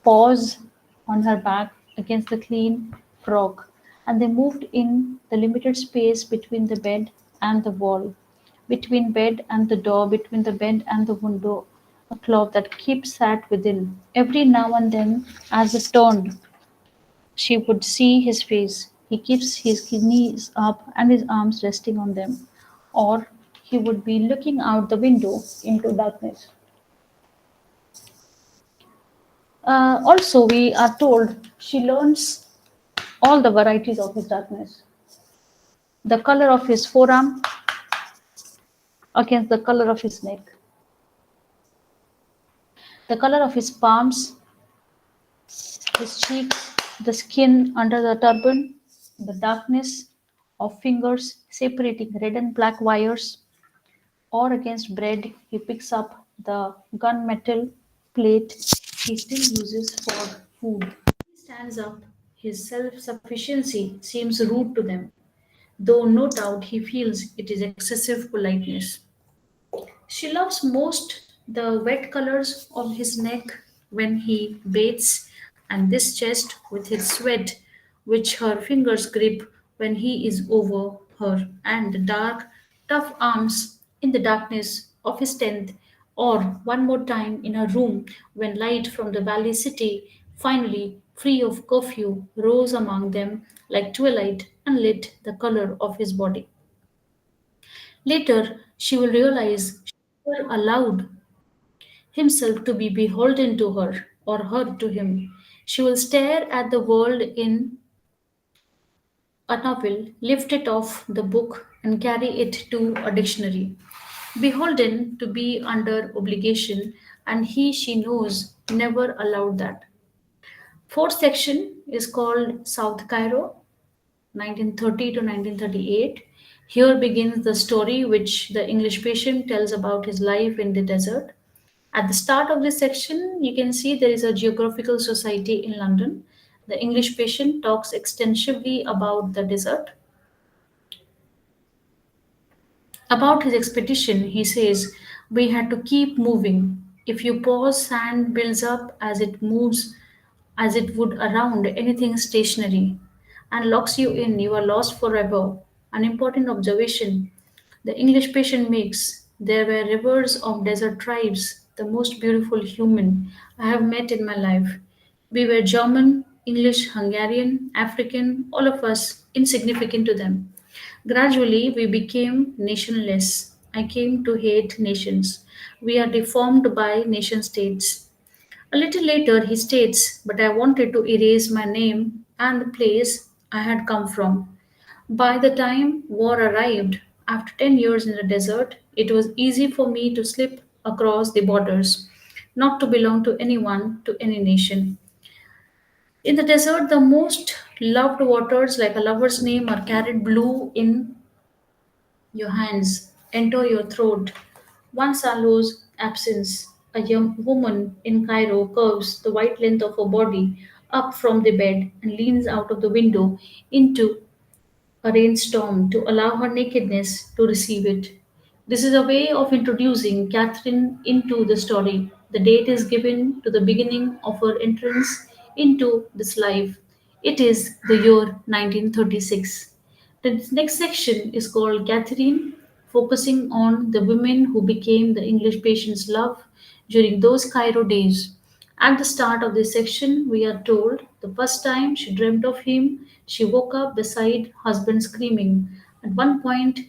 Speaker 1: paws on her back against the clean frock, and they moved in the limited space between the bed and the wall, between bed and the door, between the bed and the window, a cloth that keeps sat within. Every now and then, as it turned, she would see his face. He keeps his knees up and his arms resting on them. Or he would be looking out the window into darkness. Also, we are told she learns all the varieties of his darkness. The color of his forearm against the color of his neck, the color of his palms, his cheeks, the skin under the turban, the darkness of fingers separating red and black wires, or against bread, he picks up the gunmetal plate he still uses for food. He stands up. His self sufficiency seems rude to them, though no doubt he feels it is excessive politeness. She loves most the wet colors of his neck when he bathes, and this chest with his sweat, which her fingers grip when he is over her, and the dark, tough arms in the darkness of his tent, or one more time in her room when light from the valley city, finally free of curfew, rose among them like twilight and lit the color of his body. Later, she will realize she never allowed himself to be beholden to her or her to him. She will stare at the world in a novel, lift it off the book, and carry it to a dictionary. Beholden to be under obligation, and he, she knows, never allowed that. Fourth section is called South Cairo, 1930 to 1938. Here begins the story which the English patient tells about his life in the desert. At the start of this section, you can see there is a geographical society in London. The English patient talks extensively about the desert. About his expedition, he says, "We had to keep moving. If you pause, sand builds up as it moves, as it would around anything stationary, and locks you in. You are lost forever." An important observation the English patient makes. There were rivers of desert tribes, the most beautiful human I have met in my life. We were German, English, Hungarian, African, all of us insignificant to them. Gradually, we became nationless. I came to hate nations. We are deformed by nation states. A little later, he states, "But I wanted to erase my name and the place I had come from." By the time war arrived, after 10 years in the desert, it was easy for me to slip across the borders, not to belong to anyone, to any nation. In the desert, the most loved waters, like a lover's name, are carried blue in your hands, enter your throat. One swallows absence. A young woman in Cairo curves the white length of her body up from the bed and leans out of the window into a rainstorm to allow her nakedness to receive it. This is a way of introducing Catherine into the story. The date is given to the beginning of her entrance into this life. It is the year 1936. The next section is called Catherine, focusing on the women who became the English patient's love during those Cairo days. At the start of this section, we are told the first time she dreamt of him, she woke up beside husband screaming. At one point,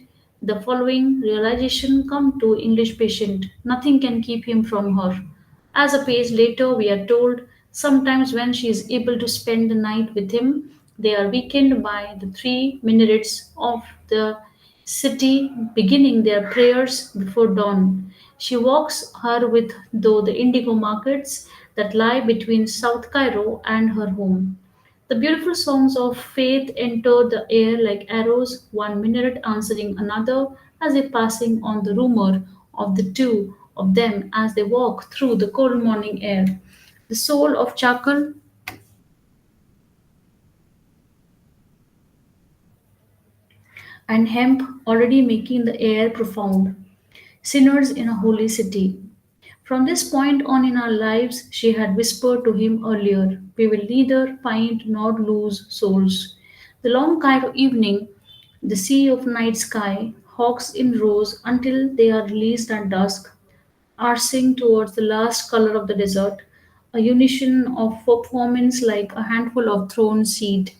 Speaker 1: the following realization come to English patient: nothing can keep him from her. As a page later, we are told sometimes when she is able to spend the night with him, they are weakened by the three minarets of the city beginning their prayers before dawn. She walks her with though the indigo markets that lie between South Cairo and her home. The beautiful songs of faith enter the air like arrows, one minaret answering another, as if passing on the rumor of the two of them as they walk through the cold morning air. The soul of charcoal and hemp already making the air profound. Sinners in a holy city. From this point on in our lives, she had whispered to him earlier, we will neither find nor lose souls. The long Cairo evening, the sea of night sky, hawks in rows until they are released at dusk, arcing towards the last color of the desert, a unison of performance like a handful of thrown seed.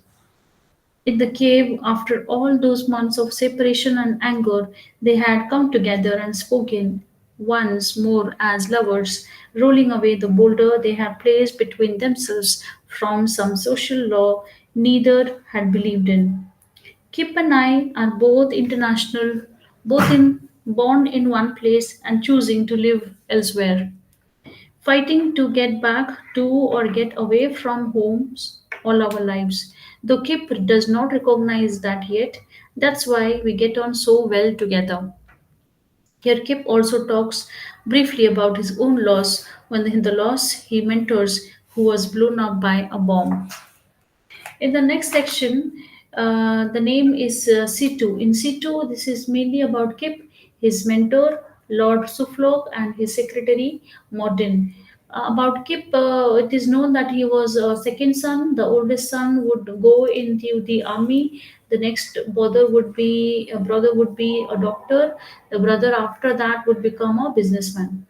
Speaker 1: In the cave, after all those months of separation and anger, they had come together and spoken once more as lovers, rolling away the boulder they had placed between themselves from some social law neither had believed in. Kip and I are both international, both in born in one place and choosing to live elsewhere, fighting to get back to or get away from homes all our lives. Though Kip does not recognize that yet, that's why we get on so well together. Here, Kip also talks briefly about his own loss when in the loss he mentors who was blown up by a bomb. In the next section, the name is C2. In C2, this is mainly about Kip, his mentor, Lord Suffolk, and his secretary, Morden. About Kip, it is known that he was a second son. The oldest son would go into the army. The next brother would be a doctor. The brother after that would become a businessman.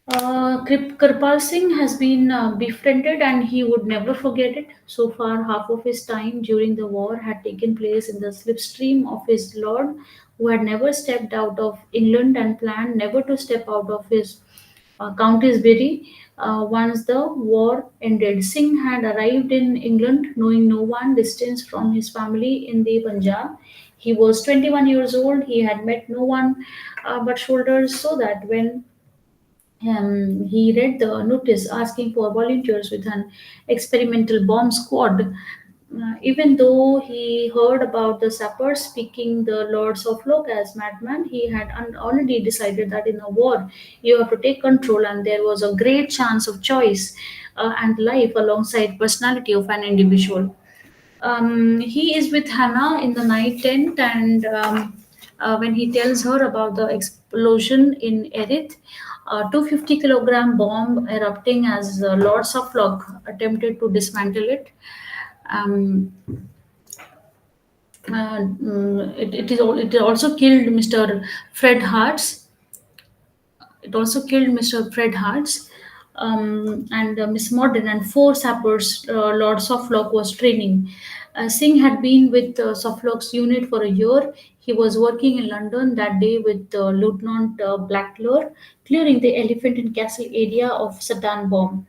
Speaker 1: Kirpal Singh has been befriended and he would never forget it. So far, half of his time during the war had taken place in the slipstream of his lord, who had never stepped out of England and planned never to step out of his Countess Berry. Once the war ended, Singh had arrived in England knowing no one, distanced from his family in the Punjab. He was 21 years old. He had met no one but shoulders, so that when he read the notice asking for volunteers with an experimental bomb squad. Even though he heard about the sappers speaking the Lords of Lok as madman, he had already decided that in a war you have to take control, and there was a great chance of choice and life alongside personality of an individual. He is with Hannah in the night tent, and when he tells her about the explosion in Erith, a 250-kilogram bomb erupting as Lords of Lok attempted to dismantle it. Um, it also killed Mr. Fred Hart's. It also killed Mr. Fred Hart's and Miss Modern and four sappers Lord Suffolk was training. Singh had been with Suffolk's unit for a year. He was working in London that day with Lieutenant Blackler, clearing the Elephant and Castle area of Satan bomb.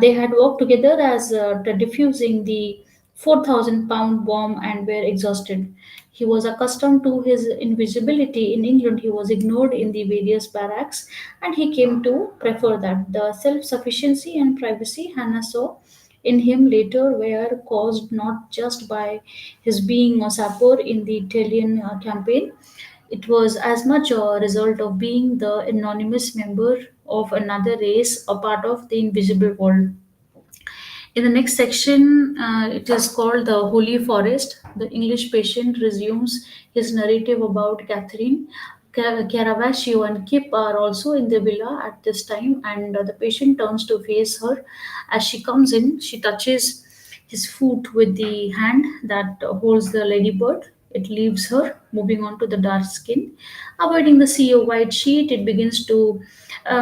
Speaker 1: They had worked together as defusing the 4,000-pound bomb and were exhausted. He was accustomed to his invisibility in England. He was ignored in the various barracks, and he came to prefer that. The self sufficiency and privacy Hannah saw in him later were caused not just by his being a sapper in the Italian campaign. It was as much a result of being the anonymous member of another race, a part of the invisible world. In the next section, it is called the Holy Forest. The English patient resumes his narrative about Catherine. Caravaggio and Kip are also in the villa at this time, and the patient turns to face her. As she comes in, she touches his foot with the hand that holds the ladybird. It leaves her, moving on to the dark skin. Avoiding the sea of white sheet, it begins to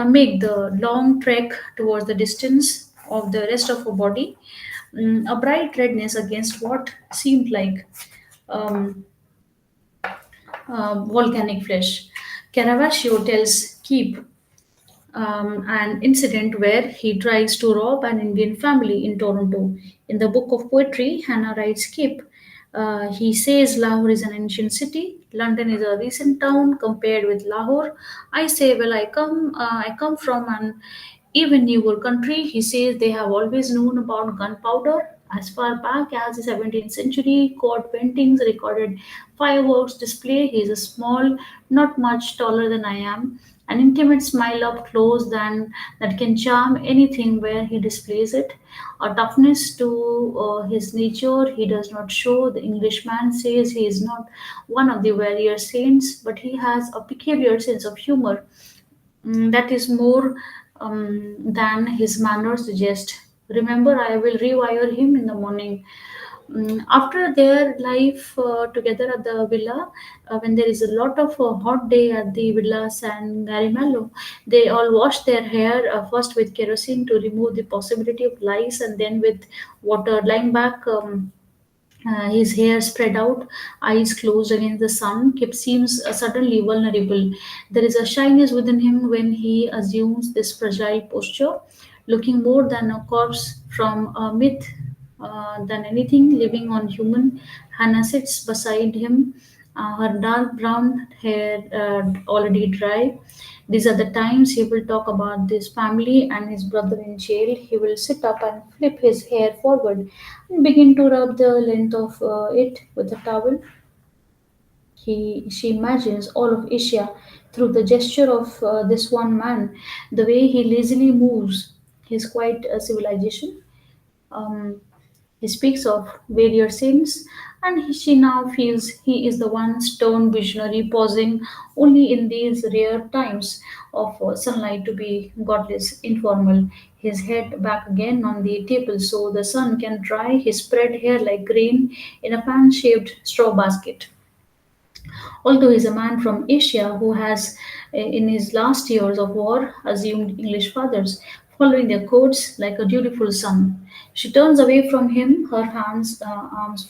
Speaker 1: make the long trek towards the distance of the rest of her body. A bright redness against what seemed like um, volcanic flesh. Caravaggio tells Keep an incident where he tries to rob an Indian family in Toronto. In the book of poetry, Hannah writes Kip. He says Lahore is an ancient city. London is a recent town compared with Lahore. I say, well, I come from an even newer country. He says they have always known about gunpowder. As far back as the 17th century, court paintings recorded fireworks display. He is a small, not much taller than I am, an intimate smile up close than that can charm anything where he displays it. A toughness to his nature he does not show. The Englishman says he is not one of the warrior saints, but he has a peculiar sense of humor that is more than his manner suggest. Remember, I will rewire him in the morning. After their life together at the villa, when there is a lot of hot day at the villa San Garimello, they all wash their hair first with kerosene to remove the possibility of lice, and then with water, lying back. His hair spread out, eyes closed against the sun. Kip seems suddenly vulnerable. There is a shyness within him when he assumes this fragile posture, looking more than a corpse from a myth than anything living on human. Hannah sits beside him, her dark brown hair already dry. These are the times he will talk about this family and his brother in jail. He will sit up and flip his hair forward and begin to rub the length of it with a towel. She imagines all of Asia through the gesture of this one man, the way he lazily moves, his quiet civilization. Um, he speaks of various sins, and she now feels he is the one stone visionary pausing only in these rare times of sunlight to be godless, informal. His head back again on the table so the sun can dry his spread hair like grain in a fan shaped straw basket. Although he is a man from Asia who has, in his last years of war, assumed English fathers, following their codes like a dutiful son. She turns away from him, her arms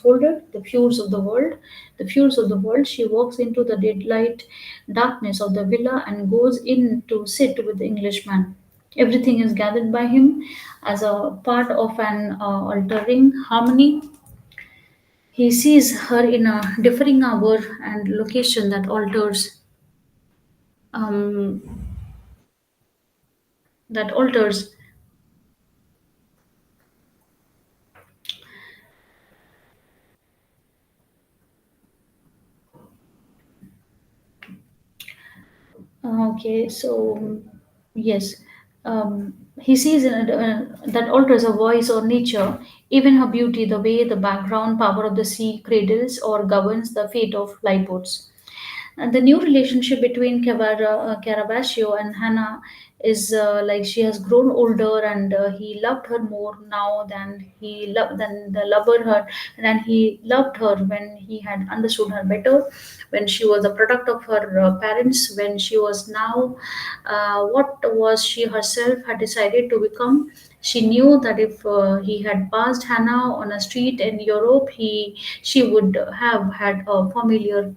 Speaker 1: folded, the fuels of the world. She walks into the deadlight darkness of the villa and goes in to sit with the Englishman. Everything is gathered by him as a part of an altering harmony. He sees her in a differing hour and location um, that alters Okay, so yes, he sees that alters her voice or nature, even her beauty, the way the background power of the sea cradles or governs the fate of lifeboats. And the new relationship between Caravaggio and Hannah is like she has grown older, and he loved her more now than the lover her than he loved her when he had understood her better, when she was a product of her parents, when she was now what was she herself had decided to become. She knew that if he had passed Hannah on a street in Europe, she would have had a familiar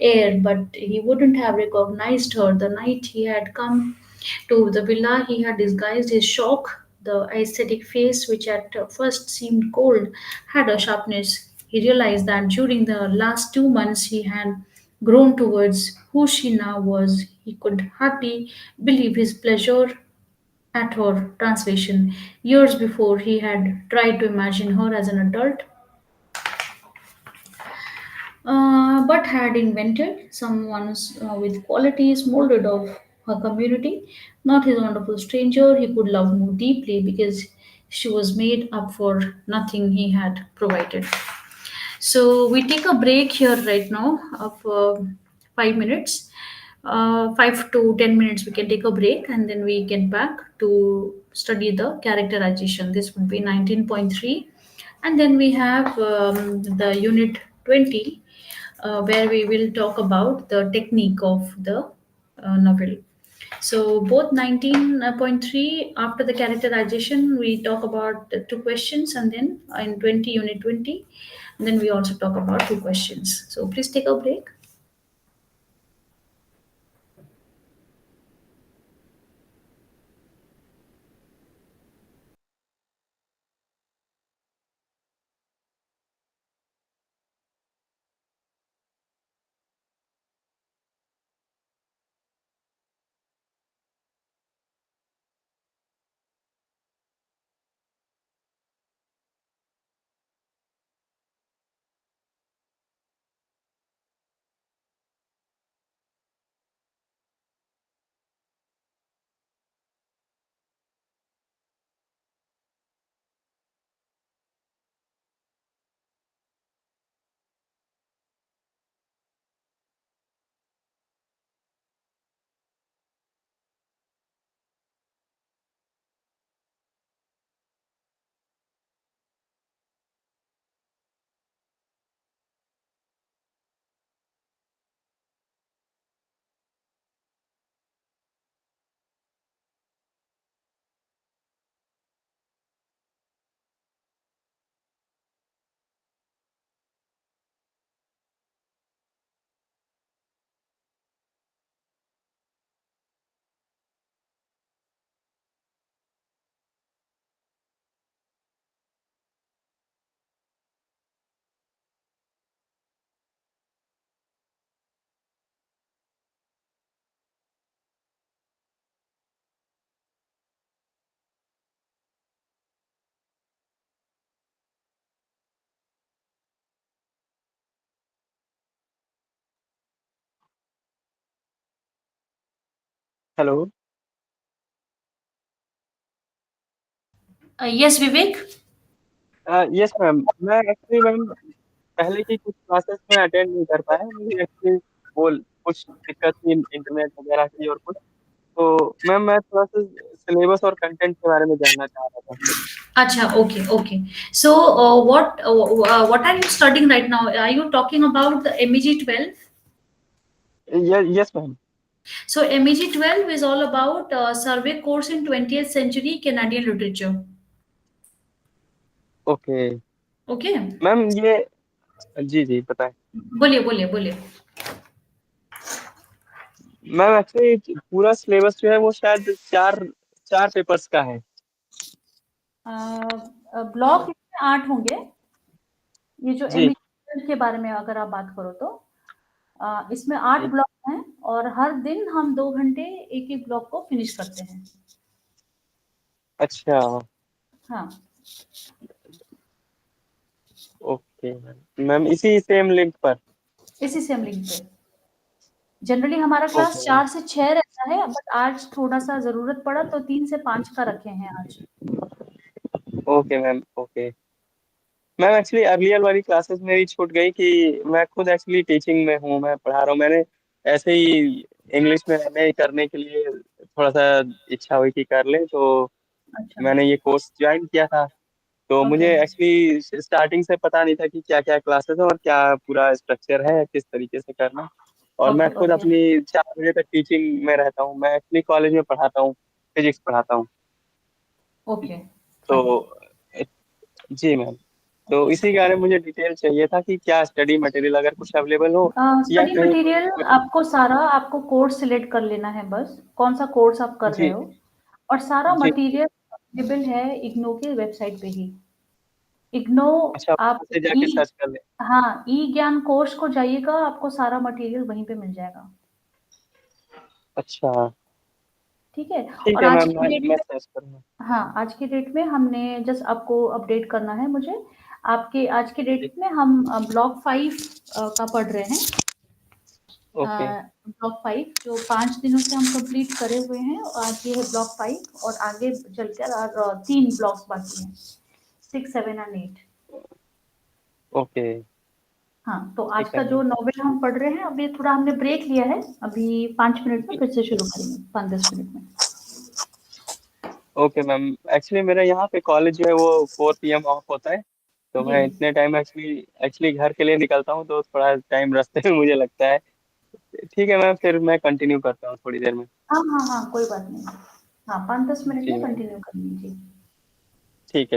Speaker 1: air, but he wouldn't have recognized her. The night he had come to the villa, he had disguised his shock. The aesthetic face, which at first seemed cold, had a sharpness. He realized that during the last 2 months he had grown towards who she now was. He could hardly believe his pleasure at her translation. Years before, he had tried to imagine her as an adult, but had invented someone with qualities molded of her community, not his wonderful stranger he could love more deeply because she was made up for nothing he had provided. So we take a break here right now of 5 minutes. 5 to 10 minutes we can take a break, and then we get back to study the characterization. This would be 19.3, and then we have the unit 20, where we will talk about the technique of the novel. So both 19.3, after the characterization, we talk about the two questions, and then in 20, unit 20, and then we also talk about two questions. So please take a break.
Speaker 3: Hello.
Speaker 1: Yes, Vivek.
Speaker 3: Yes ma'am, मैं actually ma'am पहले की कुछ classes में attend नहीं कर पाया। मुझे actually बोल कुछ दिक्कत थी इंटरनेट वगैरह की और कुछ। तो मैम मैं थोड़ा सा सिलेबस और कंटेंट के बारे में जानना चाह रहा था।
Speaker 1: Acha, okay, okay. So, what are you studying right now? Are you talking about the MEG-12?
Speaker 3: Yes ma'am.
Speaker 1: So, MEG-12 is all about survey course in 20th century Canadian literature.
Speaker 3: Okay
Speaker 1: Okay.
Speaker 3: Ma'am, ये जी जी बताएं।
Speaker 1: बोलिए बोलिए बोलिए।
Speaker 3: Ma'am actually पूरा syllabus जो है वो शायद चार चार पेपर्स का है।
Speaker 1: ब्लॉक 8 होंगे। ये जो
Speaker 3: जी।
Speaker 1: एमिशन के बारे में अगर आप बात करो तो इसमें 8 ब्लॉक हैं, और हर दिन हम 2 घंटे एक एक ब्लॉक को फिनिश करते हैं।
Speaker 3: अच्छा।
Speaker 1: हाँ।
Speaker 3: ओके मैम, मैम इसी सेम लिंक पर।
Speaker 1: इसी सेम लिंक पे। जनरली हमारा क्लास
Speaker 3: ओके मैम।
Speaker 1: 4 से 6 रहता है, बट आज थोड़ा सा जरूरत पड़ा तो 3 से 5 का रखे हैं आज।
Speaker 3: Okay ma'am. Okay ma'am, actually earlier वाली क्लासेस मेरी छूट गई कि मैं खुद एक्चुअली टीचिंग में हूँ, मैं पढ़ा रहा हूँ। मैंने ऐसे ही इंग्लिश में एमए करने के लिए थोड़ा सा इच्छा हुई कि कर ले, तो
Speaker 1: अच्छा।
Speaker 3: मैंने ये कोर्स ज्वाइन किया था। तो मुझे
Speaker 1: ओके।
Speaker 3: एक्चुअली स्टार्टिंग से पता नहीं था कि क्या क्या क्लासेस है और क्या पूरा स्ट्रक्चर है, किस तरीके से करना। और मैं
Speaker 1: ओके।
Speaker 3: खुद
Speaker 1: ओके।
Speaker 3: अपनी 4 बजे तक टीचिंग में रहता हूँ। मैं एक्चुअली कॉलेज में पढ़ाता हूँ, फिजिक्स पढ़ाता हूँ।
Speaker 1: ओके।
Speaker 3: तो
Speaker 1: फाइन।
Speaker 3: जी मैम, तो इसी कारण मुझे डिटेल चाहिए था कि क्या स्टडी मटेरियल अगर कुछ अवेलेबल हो या
Speaker 1: स्टडी
Speaker 3: कहीं
Speaker 1: मटेरियल
Speaker 3: कुछ।
Speaker 1: आपको सारा, आपको कोर्स सिलेक्ट कर लेना है, बस कौन सा कोर्स आप कर रहे
Speaker 3: जी
Speaker 1: हो, और सारा
Speaker 3: जी।
Speaker 1: मटेरियल अवेलेबल है इग्नो के वेबसाइट पे ही। इग्नो,
Speaker 3: अच्छा, वहाँ
Speaker 1: आप
Speaker 3: से
Speaker 1: ई,
Speaker 3: जाके सर्च कर ले।
Speaker 1: हाँ, ई ज्ञान कोर्स को जाइएगा, आपको सारा मटेरियल वहीं पे मिल जाएगा।
Speaker 3: अच्छा
Speaker 1: ठीक है।
Speaker 3: ठीक
Speaker 1: और
Speaker 3: है
Speaker 1: आज
Speaker 3: मैम,
Speaker 1: की डेट
Speaker 3: मैं
Speaker 1: में,
Speaker 3: सर्च करूँगा।
Speaker 1: हाँ, आज की डेट में हमने जस्ट आपको अपडेट करना है मुझे, आपके आज की
Speaker 3: जी।
Speaker 1: डेट में हम ब्लॉक 5 का पढ़ रहे हैं।
Speaker 3: ओके
Speaker 1: ब्लॉक 5 जो 5 दिनों से हम कंप्लीट करे हुए हैं, और आज ये है ब्लॉक 5, और आगे चलकर और 3 ब्लॉक्स बाकी हैं, 6, 7 और 8।
Speaker 3: ओके।
Speaker 1: हाँ, तो आज
Speaker 3: ठीक है
Speaker 1: का जो
Speaker 3: मैम।
Speaker 1: नॉवेल हम पढ़ रहे हैं, अभी थोड़ा हमने ब्रेक लिया है, अभी 5 मिनट में
Speaker 3: जी।
Speaker 1: फिर से शुरू करेंगे, 5-10 मिनट में।
Speaker 3: ओके मैम, एक्चुअली मेरा यहाँ पे कॉलेज जो है वो 4 PM ऑफ होता है। तो
Speaker 1: जी।
Speaker 3: मैं इतने टाइम एक्चुअली एक्चुअली घर के लिए निकलता हूँ, तो थोड़ा टाइम रास्ते में मुझे लगता है। ठीक है मैम, फिर मैं कंटिन्यू करता हूँ थोड़ी देर में।
Speaker 1: हाँ, हाँ, हाँ, कोई बात नहीं। हाँ, 5-10 मिनट
Speaker 3: जी
Speaker 1: में
Speaker 3: मैम।
Speaker 1: कंटिन्यू कर लीजिए।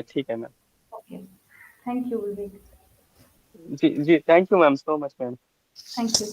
Speaker 3: ठीक है ma'am.
Speaker 1: Okay. Thank you Vivek.
Speaker 3: जी जी, thank you ma'am, so much ma'am.
Speaker 1: Thank you.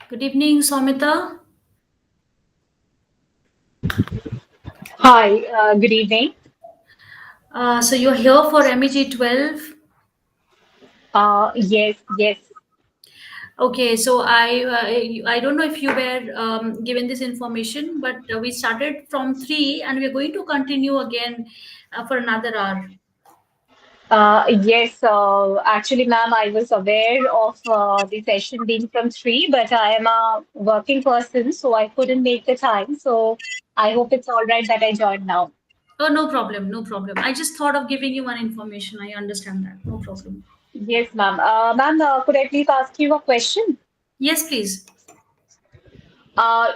Speaker 1: Good evening, Somita.
Speaker 4: Hi, good evening.
Speaker 1: So you're here for MEG-12.
Speaker 4: Yes, yes.
Speaker 1: Okay, so I don't know if you were given this information, but we started from 3 and we're going to continue again for another hour.
Speaker 4: Yes, actually, ma'am, I was aware of the session being from 3, but I am a working person, so I couldn't make the time. So I hope it's all right that I joined now.
Speaker 1: Oh, no problem, no problem. I just thought of giving you one information. I understand that. No problem.
Speaker 4: Yes, ma'am. Ma'am, could I please ask you a question?
Speaker 1: Yes, please.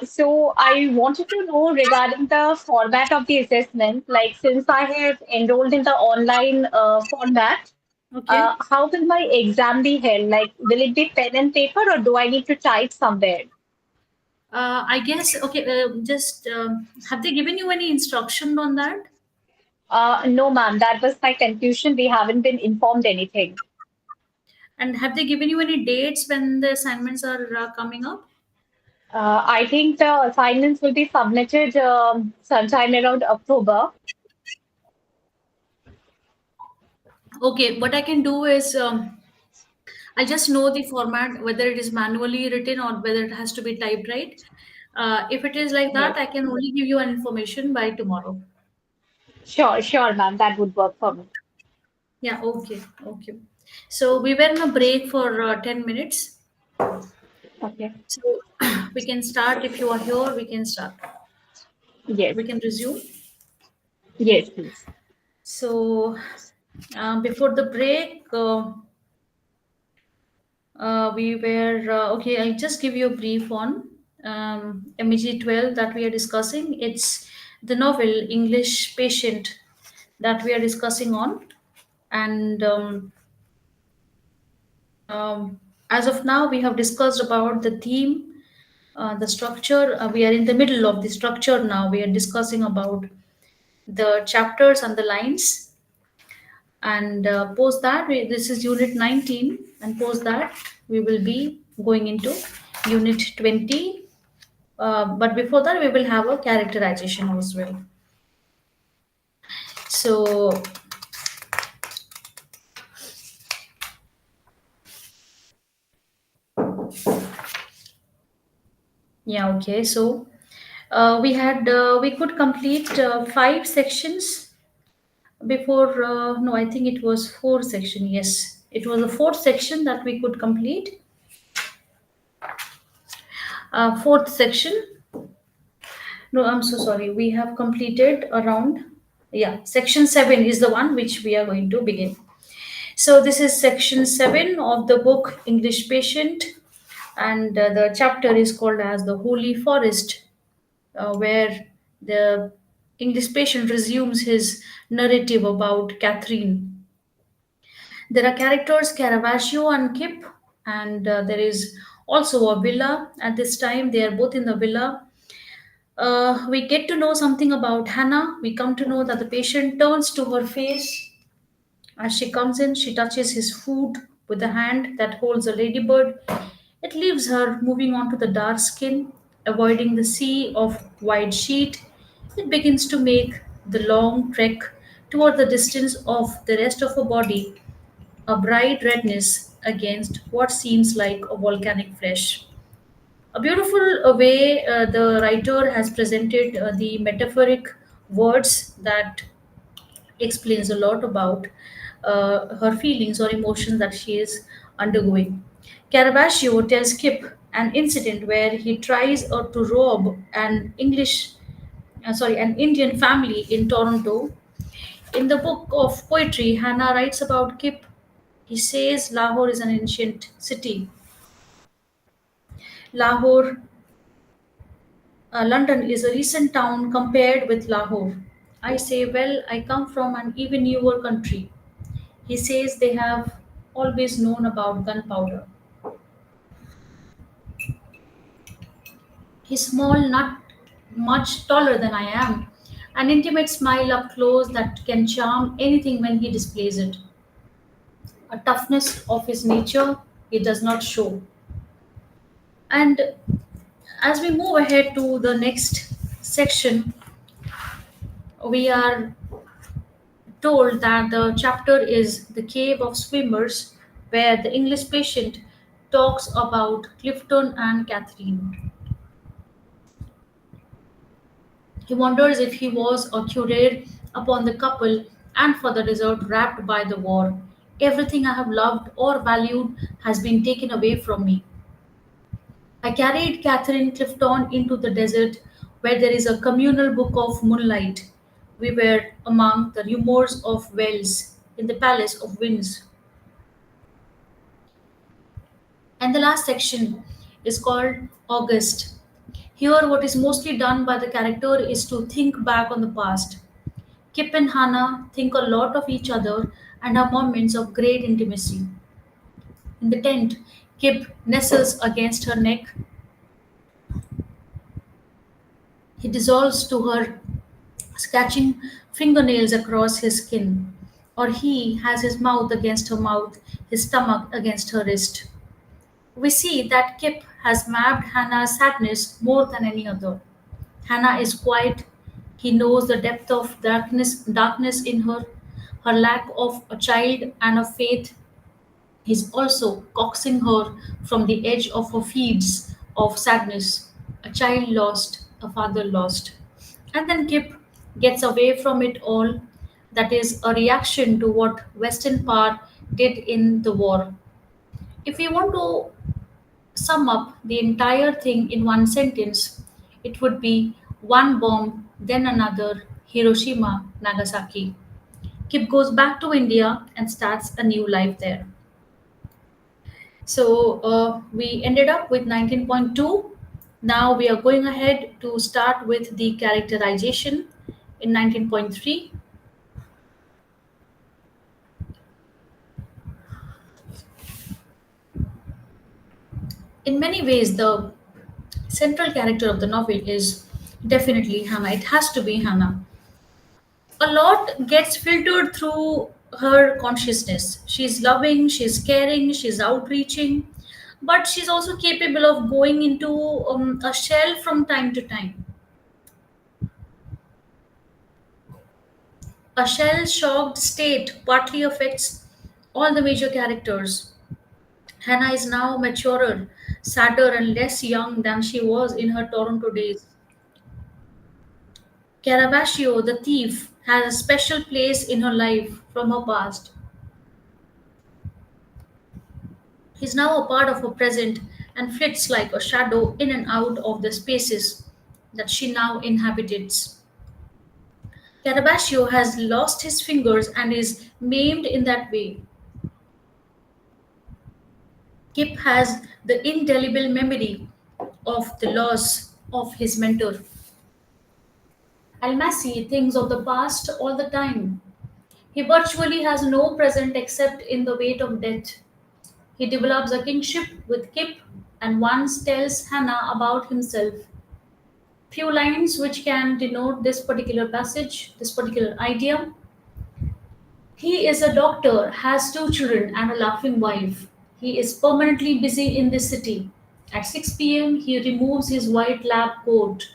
Speaker 4: So I wanted to know regarding the format of the assessment. Like, since I have enrolled in the online format,
Speaker 1: Okay.
Speaker 4: how will my exam be held? Like, will it be pen and paper, or do I need to type somewhere?
Speaker 1: I guess, okay, just have they given you any instruction on that?
Speaker 4: No, ma'am, that was my confusion. We haven't been informed anything.
Speaker 1: And have they given you any dates when the assignments are coming up?
Speaker 4: I think the assignments will be submitted sometime around October.
Speaker 1: Okay, what I can do is I just know the format, whether it is manually written or whether it has to be typed, right? If it is like that,
Speaker 4: Yes.
Speaker 1: I can only give you an information by tomorrow.
Speaker 4: Sure, sure, ma'am. That would work for me.
Speaker 1: Yeah, okay, okay. So we were in a break for 10 minutes.
Speaker 4: Okay.
Speaker 1: So we can start. If you are here, we can start.
Speaker 4: Yes.
Speaker 1: We can resume.
Speaker 4: Yes, please.
Speaker 1: So before the break, we were okay. I just give you a brief on MEG-12 that we are discussing. It's the novel English Patient that we are discussing on, and as of now, we have discussed about the theme, the structure. We are in the middle of the structure now. We are discussing about the chapters and the lines, and post that this is unit 19, and post that we will be going into unit 20. But before that, we will have a characterization as well. So yeah, okay. So we could complete 5 sections before. No, I think it was 4 section. Yes, it was the fourth section that we could complete. Fourth section. No, I'm so sorry. We have completed around. Yeah, section 7 is the one which we are going to begin. So this is section 7 of the book English Patient, and the chapter is called as the Holy Forest, where the English patient resumes his narrative about Catherine. There are characters Caravaggio and Kip, and there is also a villa. At this time, they are both in the villa. We get to know something about Hannah. We come to know that the patient turns to her face. As she comes in, she touches his food with the hand that holds a ladybird. It leaves her moving on to the dark skin, avoiding the sea of white sheet. It begins to make the long trek toward the distance of the rest of her body, a bright redness against what seems like a volcanic flesh. A beautiful way the writer has presented the metaphoric words that explains a lot about her feelings or emotions that she is undergoing. Caravaggio tells Kip an incident where he tries to rob an Indian family in Toronto. In the book of poetry, Hannah writes about Kip. He says Lahore is an ancient city. Lahore, London is a recent town compared with Lahore. I say, well, I come from an even newer country. He says they have always known about gunpowder. He's small, not much taller than I am. An intimate smile up close that can charm anything when he displays it. A toughness of his nature he does not show. And as we move ahead to the next section, we are told that the chapter is The Cave of Swimmers, where the English patient talks about Clifton and Catherine. He wonders if he was a courier upon the couple and for the desert wrapped by the war. Everything I have loved or valued has been taken away from me. I carried Catherine Clifton into the desert where there is a communal book of moonlight. We were among the rumours of wells in the palace of winds. And the last section is called August. Here, what is mostly done by the character is to think back on the past. Kip and Hannah think a lot of each other and have moments of great intimacy. In the tent, Kip nestles against her neck. He dissolves to her, scratching fingernails across his skin. Or he has his mouth against her mouth, his stomach against her wrist. We see that Kip has mapped Hannah's sadness more than any other. Hannah is quiet. He knows the depth of darkness in her, her lack of a child and of faith. He's also coaxing her from the edge of her feeds of sadness. A child lost, a father lost. And then Kip gets away from it all. That is a reaction to what Western power did in the war. If we want to sum up the entire thing in one sentence, it would be one bomb, then another, Hiroshima, Nagasaki. Kip goes back to India and starts a new life there. So we ended up with 19.2. Now we are going ahead to start with the characterization in 19.3. In many ways, the central character of the novel is definitely Hannah. It has to be Hannah. A lot gets filtered through her consciousness. She's loving, she's caring, she's outreaching, but she's also capable of going into a shell from time to time. A shell shocked state partly affects all the major characters. Hannah is now maturer, sadder, and less young than she was in her Toronto days. Caravaggio, the thief, has a special place in her life from her past. He's now a part of her present and flits like a shadow in and out of the spaces that she now inhabits. Caravaggio has lost his fingers and is maimed in that way. Kip has the indelible memory of the loss of his mentor. Almasi thinks of the past all the time. He virtually has no present except in the weight of death. He develops a kingship with Kip and once tells Hannah about himself. Few lines which can denote this particular passage, this particular idea. He is a doctor, has two children, and a laughing wife. He is permanently busy in this city. At 6 p.m., he removes his white lab coat.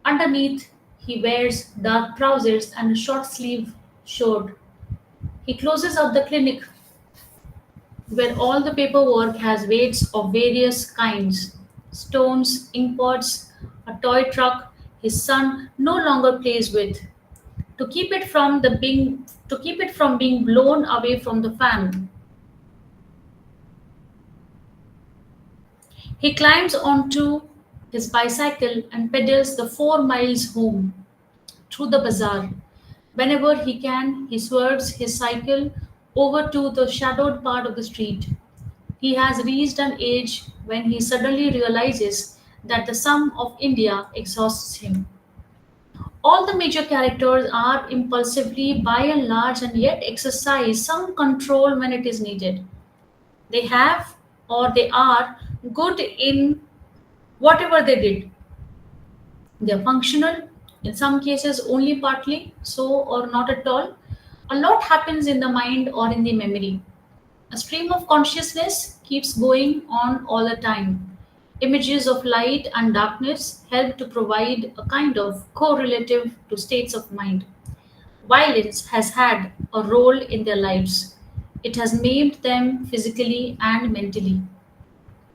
Speaker 1: Underneath, he wears dark trousers and a short sleeve shirt. He closes up the clinic where all the paperwork has weights of various kinds stones, ink pots, a toy truck his son no longer plays with. To keep it from the being to keep it from being blown away from the fan. He climbs onto his bicycle and pedals the 4 miles home through the bazaar. Whenever he can, he swerves his cycle over to the shadowed part of the street. He has reached an age when he suddenly realizes that the sum of India exhausts him. All the major characters are impulsively, by and large, and yet exercise some control when it is needed. They have or they are good in whatever they did. They are functional, in some cases only partly, so or not at all. A lot happens in the mind or in the memory. A stream of consciousness keeps going on all the time. Images of light and darkness help to provide a kind of correlative to states of mind. Violence has had a role in their lives. It has maimed them physically and mentally.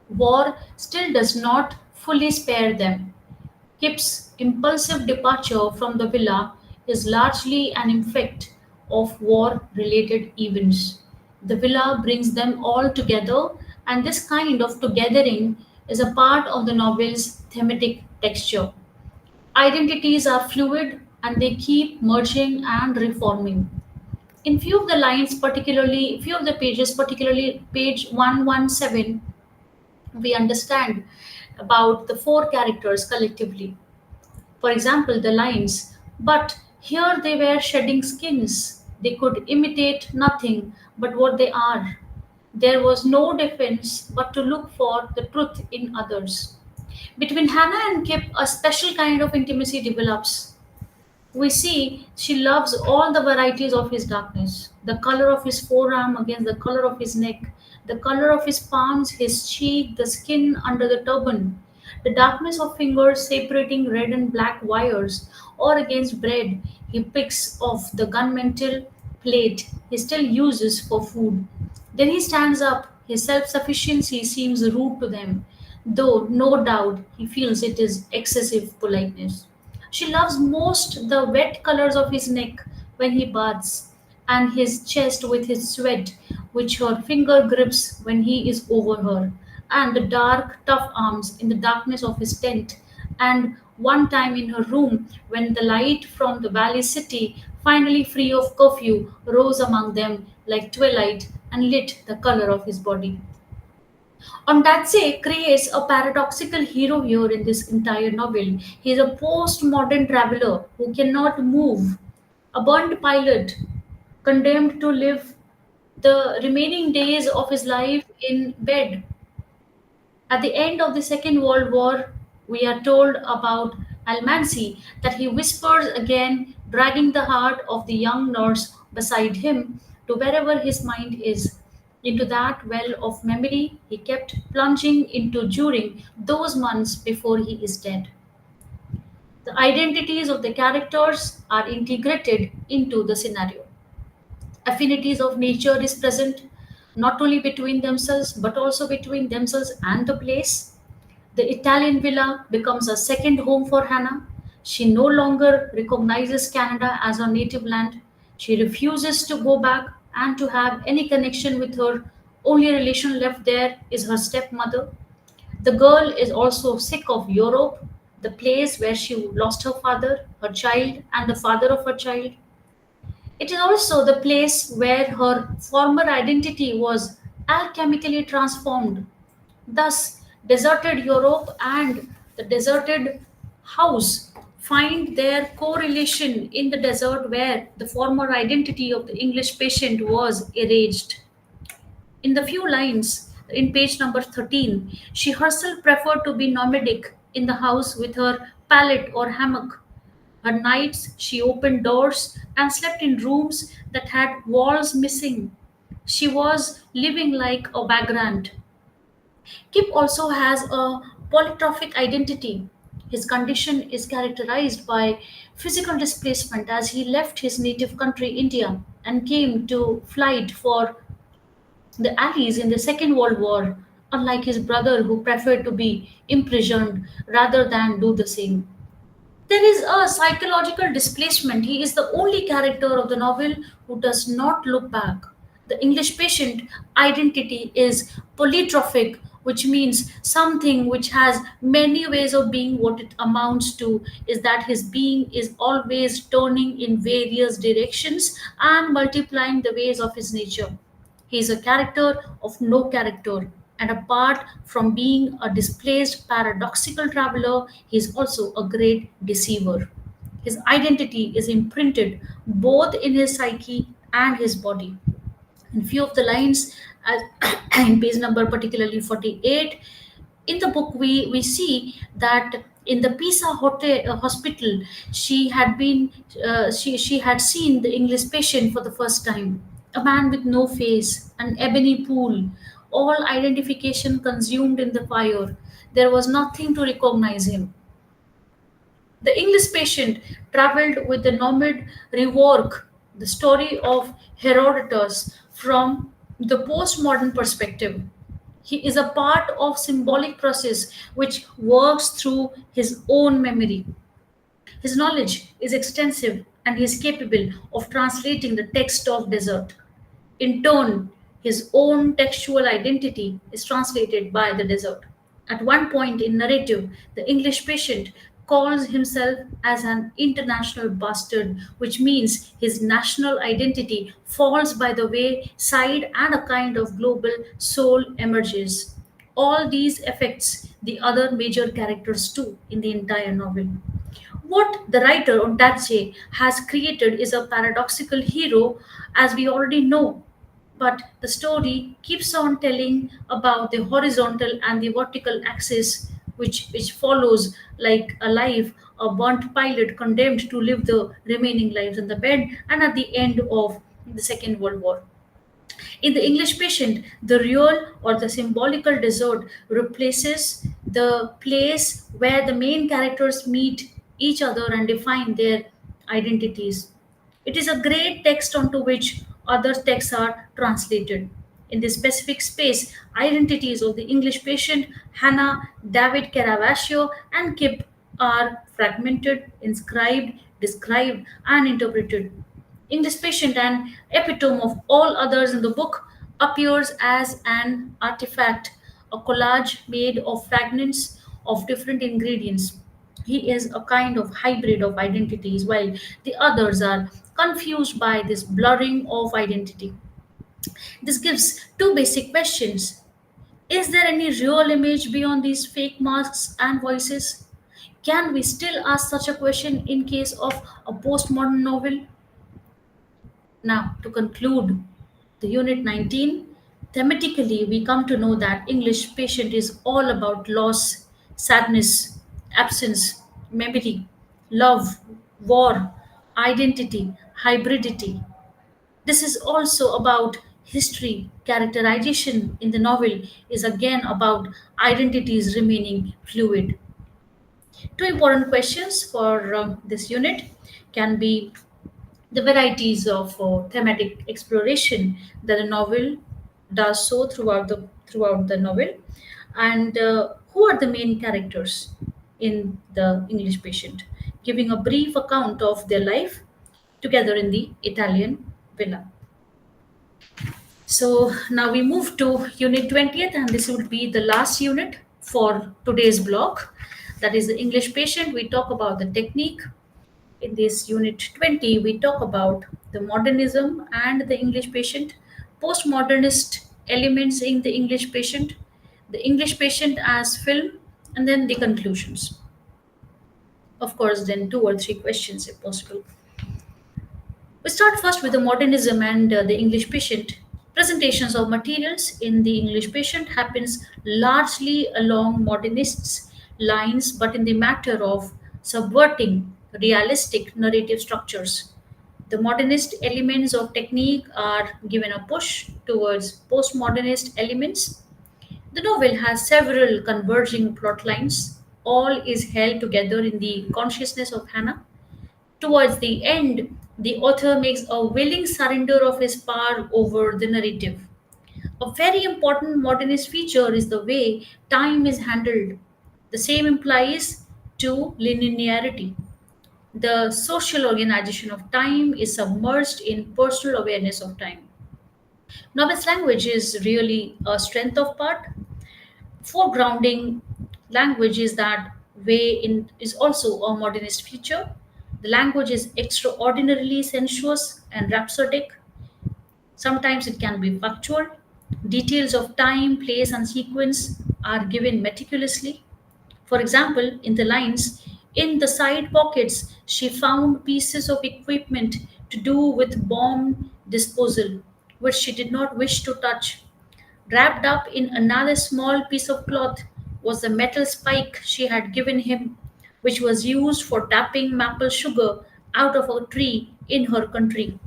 Speaker 1: War still does not fully spare them. Kip's impulsive departure from the villa is largely an effect of war related events. The villa brings them all together, and this kind of togethering is a part of the novel's thematic texture. Identities are fluid and they keep merging and reforming. In few of the lines, particularly, few of the pages, particularly page 117, we understand about the four characters collectively. For example, the lines, but here they were shedding skins. They could imitate nothing but what they are. There was no defense but to look for the truth in others. Between Hannah and Kip, a special kind of intimacy develops. We see she loves all the varieties of his darkness, the color of his forearm against the color of his neck, the color of his palms, his cheek, the skin under the turban, the darkness of fingers separating red and black wires, or against bread he picks off the gunmetal plate he still uses for food. Then he stands up. His self sufficiency seems rude to them, though no doubt he feels it is excessive politeness. She loves most the wet colors of his neck when he baths, and his chest with his sweat, which her finger grips when he is over her, and the dark, tough arms in the darkness of his tent, and one time in her room when the light from the valley city, finally free of curfew, rose among them like twilight and lit the color of his body. Ondatse creates a paradoxical hero here in this entire novel. He is a postmodern traveler who cannot move, a burned pilot condemned to live the remaining days of his life in bed. At the end of the Second World War, we are told about Almansi that he whispers again, dragging the heart of the young nurse beside him to wherever his mind is, into that well of memory he kept plunging into during those months before he is dead. The identities of the characters are integrated into the scenario. Affinities of nature is present not only between themselves but also between themselves and the place. The Italian villa becomes a second home for Hannah. She no longer recognizes Canada as her native land. She refuses to go back and to have any connection with her. Only relation left there is her stepmother. The girl is also sick of Europe, the place where she lost her father, her child, and the father of her child. It is also the place where her former identity was alchemically transformed. Thus, deserted Europe and the deserted house find their correlation in the desert where the former identity of the English patient was erased. In the few lines in page number 13, she herself preferred to be nomadic in the house with her pallet or hammock. Her nights she opened doors and slept in rooms that had walls missing. She was living like a vagrant. Kip also has a polytrophic identity. His condition is characterized by physical displacement as he left his native country, India, and came to flight for the Allies in the Second World War, unlike his brother who preferred to be imprisoned rather than do the same. There is a psychological displacement. He is the only character of the novel who does not look back. The English patient identity is polytrophic, which means something which has many ways of being. What it amounts to is that his being is always turning in various directions and multiplying the ways of his nature. He is a character of no character, and apart from being a displaced paradoxical traveler, he is also a great deceiver. His identity is imprinted both in his psyche and his body. In few of the lines, in page number particularly 48, in the book we see that in the Pisa hospital she had been she had seen the English patient for the first time, a man with no face, an ebony pool all identification consumed in the fire. There was nothing to recognize him. The English patient traveled with the nomad rework the story of Herodotus from the postmodern perspective. He is a part of symbolic process which works through his own memory. His knowledge is extensive and he is capable of translating the text of desert. In turn, his own textual identity is translated by the desert. At one point in narrative, the English patient calls himself as an international bastard, which means his national identity falls by the wayside and a kind of global soul emerges. All these affects the other major characters too in the entire novel. What the writer Ondaatje has created is a paradoxical hero, as we already know, but the story keeps on telling about the horizontal and the vertical axis, which follows like a life, a burnt pilot condemned to live the remaining lives in the bed, and at the end of the Second World War. In the English patient, the real or the symbolical desert replaces the place where the main characters meet each other and define their identities. It is a great text onto which other texts are translated. In this specific space, identities of the English patient, Hannah, David Caravaggio, and Kip are fragmented, inscribed, described, and interpreted. English patient, an epitome of all others in the book, appears as an artifact, a collage made of fragments of different ingredients. He is a kind of hybrid of identities, while the others are confused by this blurring of identity. This gives two basic questions. Is there any real image beyond these fake masks and voices? Can we still ask such a question in case of a postmodern novel? Now, to conclude the Unit 19, thematically, we come to know that English patient is all about loss, sadness, absence, memory, love, war, identity, hybridity. This is also about history. Characterization in the novel is again about identities remaining fluid. Two important questions for this unit can be the varieties of thematic exploration that a novel does so throughout the novel, and who are the main characters in the English patient, giving a brief account of their life together in the Italian villa. So now we move to unit 20th, and this would be the last unit for today's block. That is the English patient. We talk about the technique. In this unit 20, we talk about the modernism and the English patient, postmodernist elements in the English patient, the English patient as film, and then the conclusions. Of course, then two or three questions if possible. We start first with the modernism and the English patient. Presentations of materials in the English patient happens largely along modernists' lines, but in the matter of subverting realistic narrative structures. The modernist elements of technique are given a push towards postmodernist elements. The novel has several converging plot lines. All is held together in the consciousness of Hannah. Towards the end, the author makes a willing surrender of his power over the narrative. A very important modernist feature is the way time is handled. The same implies to linearity. The social organization of time is submerged in personal awareness of time. Novel's language is really a strength of part. Foregrounding language is that way in is also a modernist feature. The language is extraordinarily sensuous and rhapsodic. Sometimes it can be factual. Details of time, place, and sequence are given meticulously. For example, in the lines, in the side pockets, she found pieces of equipment to do with bomb disposal, which she did not wish to touch. Wrapped up in another small piece of cloth was the metal spike she had given him, which was used for tapping maple sugar out of a tree in her country.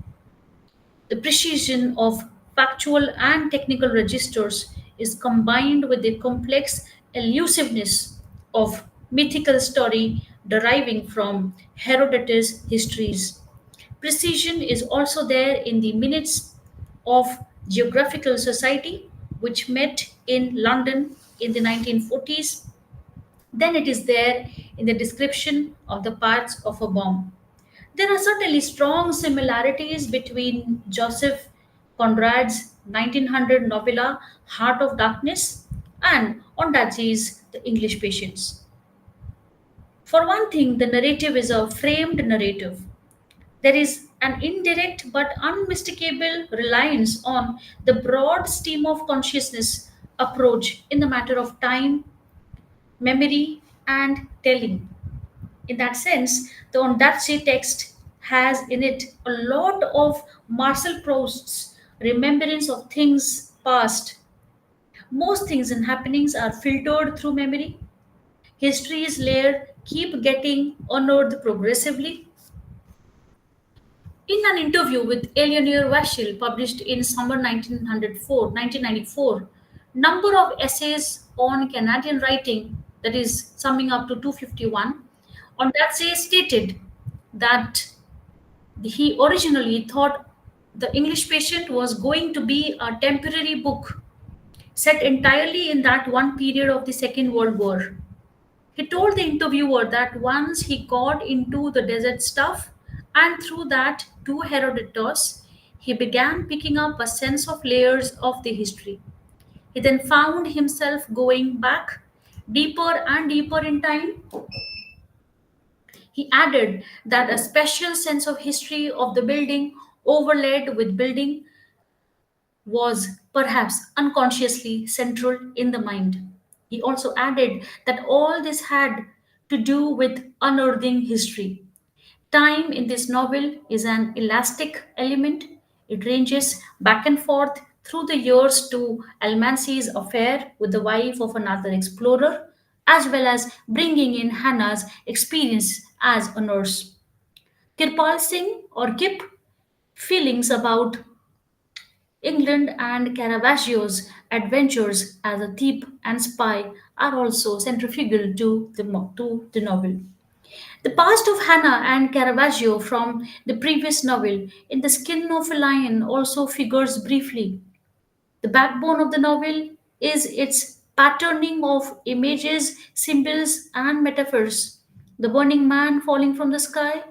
Speaker 1: The precision of factual and technical registers is combined with the complex elusiveness of mythical story deriving from Herodotus' histories. Precision is also there in the minutes of Geographical Society, which met in London in the 1940s. Then it is there in the description of the parts of a bomb. There are certainly strong similarities between Joseph Conrad's 1900 novella Heart of Darkness and Ondaatje's The English Patients. For one thing, the narrative is a framed narrative. There is an indirect but unmistakable reliance on the broad stream of consciousness approach in the matter of time, memory, and telling. In that sense, the Ondaatje text has in it a lot of Marcel Proust's remembrance of things past. Most things and happenings are filtered through memory. History's layer keep getting unearthed progressively. In an interview with Eleanor Vachel published in summer 1994, number of essays on Canadian writing, that is summing up to 251, on that say stated that he originally thought The English Patient was going to be a temporary book set entirely in that one period of the Second World War. He told the interviewer that once he got into the desert stuff and through that to Herodotus, he began picking up a sense of layers of the history. He then found himself going back deeper and deeper in time. He added that a special sense of history of the building overlaid with building was perhaps unconsciously central in the mind. He also added that all this had to do with unearthing history. Time in this novel is an elastic element. It ranges back and forth through the years to Almancy's affair with the wife of another explorer, as well as bringing in Hannah's experience as a nurse. Kirpal Singh or Kip feelings about England and Caravaggio's adventures as a thief and spy are also centrifugal to the novel. The past of Hannah and Caravaggio from the previous novel, In the Skin of a Lion, also figures briefly. The backbone of the novel is its patterning of images, symbols, and metaphors. The burning man falling from the sky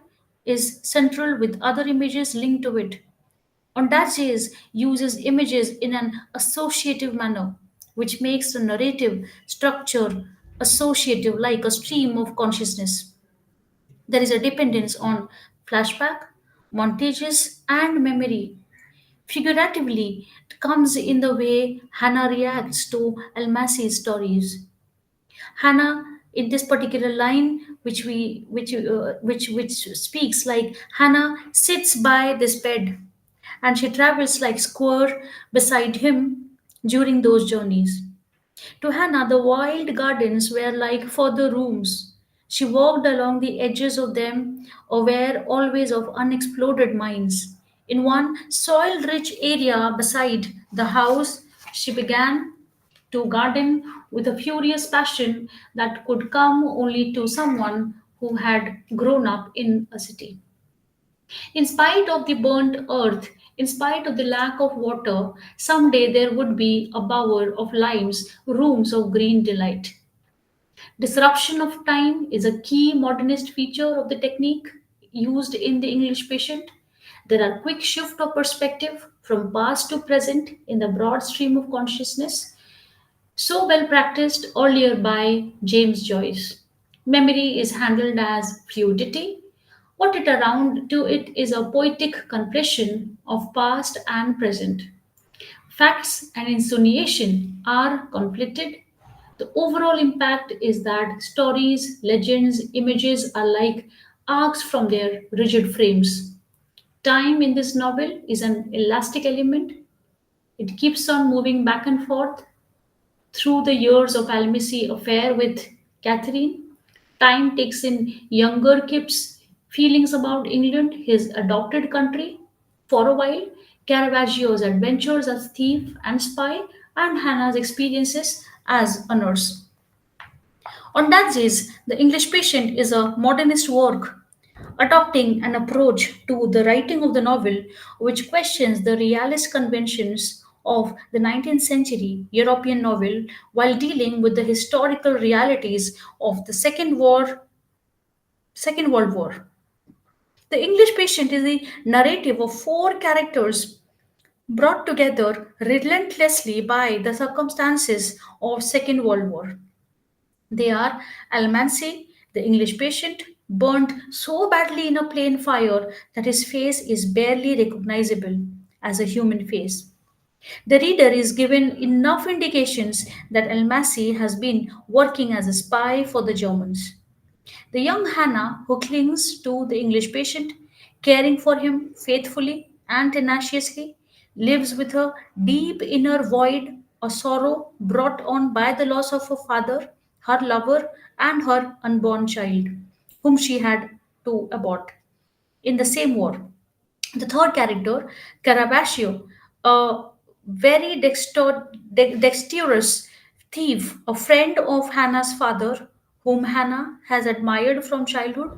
Speaker 1: is central with other images linked to it. Ondaatje uses images in an associative manner, which makes the narrative structure associative like a stream of consciousness. There is a dependence on flashback, montages, and memory. Figuratively, it comes in the way Hannah reacts to Almasi's stories. Hannah, in this particular line, which speaks like Hannah sits by this bed, and she travels like square beside him during those journeys. To Hannah, the wild gardens were like further rooms. She walked along the edges of them, aware always of unexploded mines. In one soil rich area beside the house, she began to garden with a furious passion that could come only to someone who had grown up in a city. In spite of the burnt earth, in spite of the lack of water, someday there would be a bower of limes, rooms of green delight. Disruption of time is a key modernist feature of the technique used in the English patient. There are quick shift of perspective from past to present in the broad stream of consciousness, so well practiced earlier by James Joyce. Memory is handled as fluidity. What it around to it is a poetic compression of past and present. Facts and insinuation are conflicted. The overall impact is that stories, legends, images are like arcs from their rigid frames. Time in this novel is an elastic element. It keeps on moving back and forth through the years of Almissy affair with Catherine. Time takes in younger Kip's feelings about England, his adopted country. For a while, Caravaggio's adventures as thief and spy and Hannah's experiences as a nurse. On that days, The English Patient is a modernist work, adopting an approach to the writing of the novel which questions the realist conventions of the 19th century European novel while dealing with the historical realities of the Second World War. The English Patient is the narrative of four characters brought together relentlessly by the circumstances of Second World War. They are Almancy, the English patient, burnt so badly in a plane fire that his face is barely recognizable as a human face. The reader is given enough indications that Almasi has been working as a spy for the Germans. The young Hannah, who clings to the English patient, caring for him faithfully and tenaciously, lives with a deep inner void, a sorrow brought on by the loss of her father, her lover, and her unborn child, whom she had to abort in the same war. The third character, Caravaggio, a very dexterous thief, a friend of Hannah's father, whom Hannah has admired from childhood,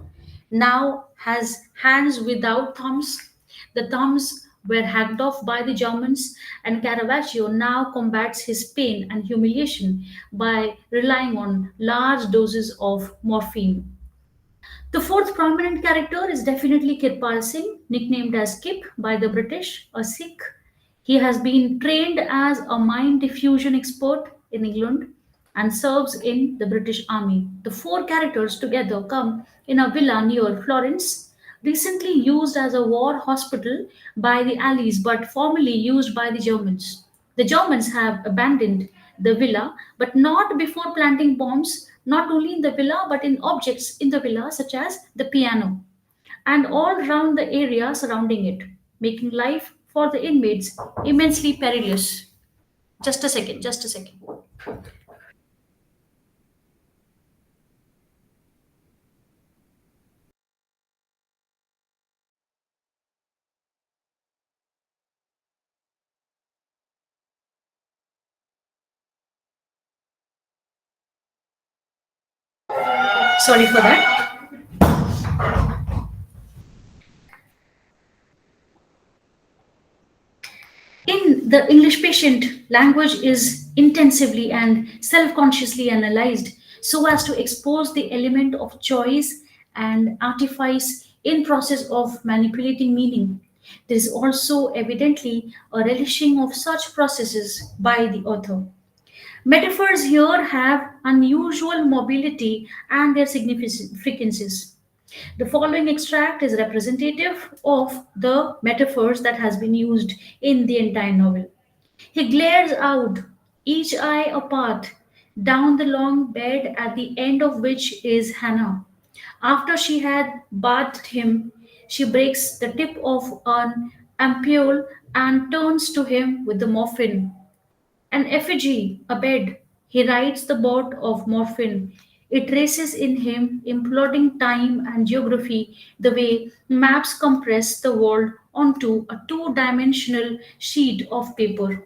Speaker 1: now has hands without thumbs. The thumbs were hacked off by the Germans, and Caravaggio now combats his pain and humiliation by relying on large doses of morphine. The fourth prominent character is definitely Kirpal Singh, nicknamed as Kip by the British, a Sikh. He has been trained as a mind diffusion expert in England and serves in the British Army. The four characters together come in a villa near Florence, recently used as a war hospital by the Allies but formerly used by the Germans. The Germans have abandoned the villa, but not before planting bombs, not only in the villa, but in objects in the villa, such as the piano, and all around the area surrounding it, making life for the inmates immensely perilous. Just a second, just a second. Sorry for that. In the English patient, language is intensively and self consciously analyzed so as to expose the element of choice and artifice in process of manipulating meaning. There is also evidently a relishing of such processes by the author. Metaphors here have unusual mobility and their significances. The following extract is representative of the metaphors that has been used in the entire novel. He glares out, each eye apart, down the long bed at the end of which is Hannah. After she had bathed him, she breaks the tip of an ampule and turns to him with the morphine. An effigy, a bed. He rides the boat of morphine. It races in him, imploding time and geography the way maps compress the world onto a two-dimensional sheet of paper.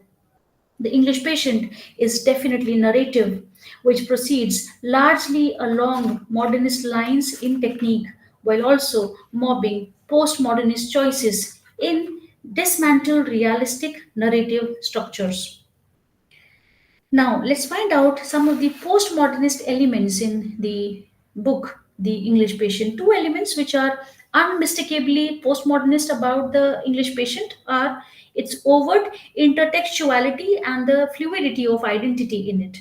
Speaker 1: The English patient is definitely narrative, which proceeds largely along modernist lines in technique, while also mobbing postmodernist choices in dismantled realistic narrative structures. Now, let's find out some of the postmodernist elements in the book, The English Patient. Two elements which are unmistakably postmodernist about the English patient are its overt intertextuality and the fluidity of identity in it.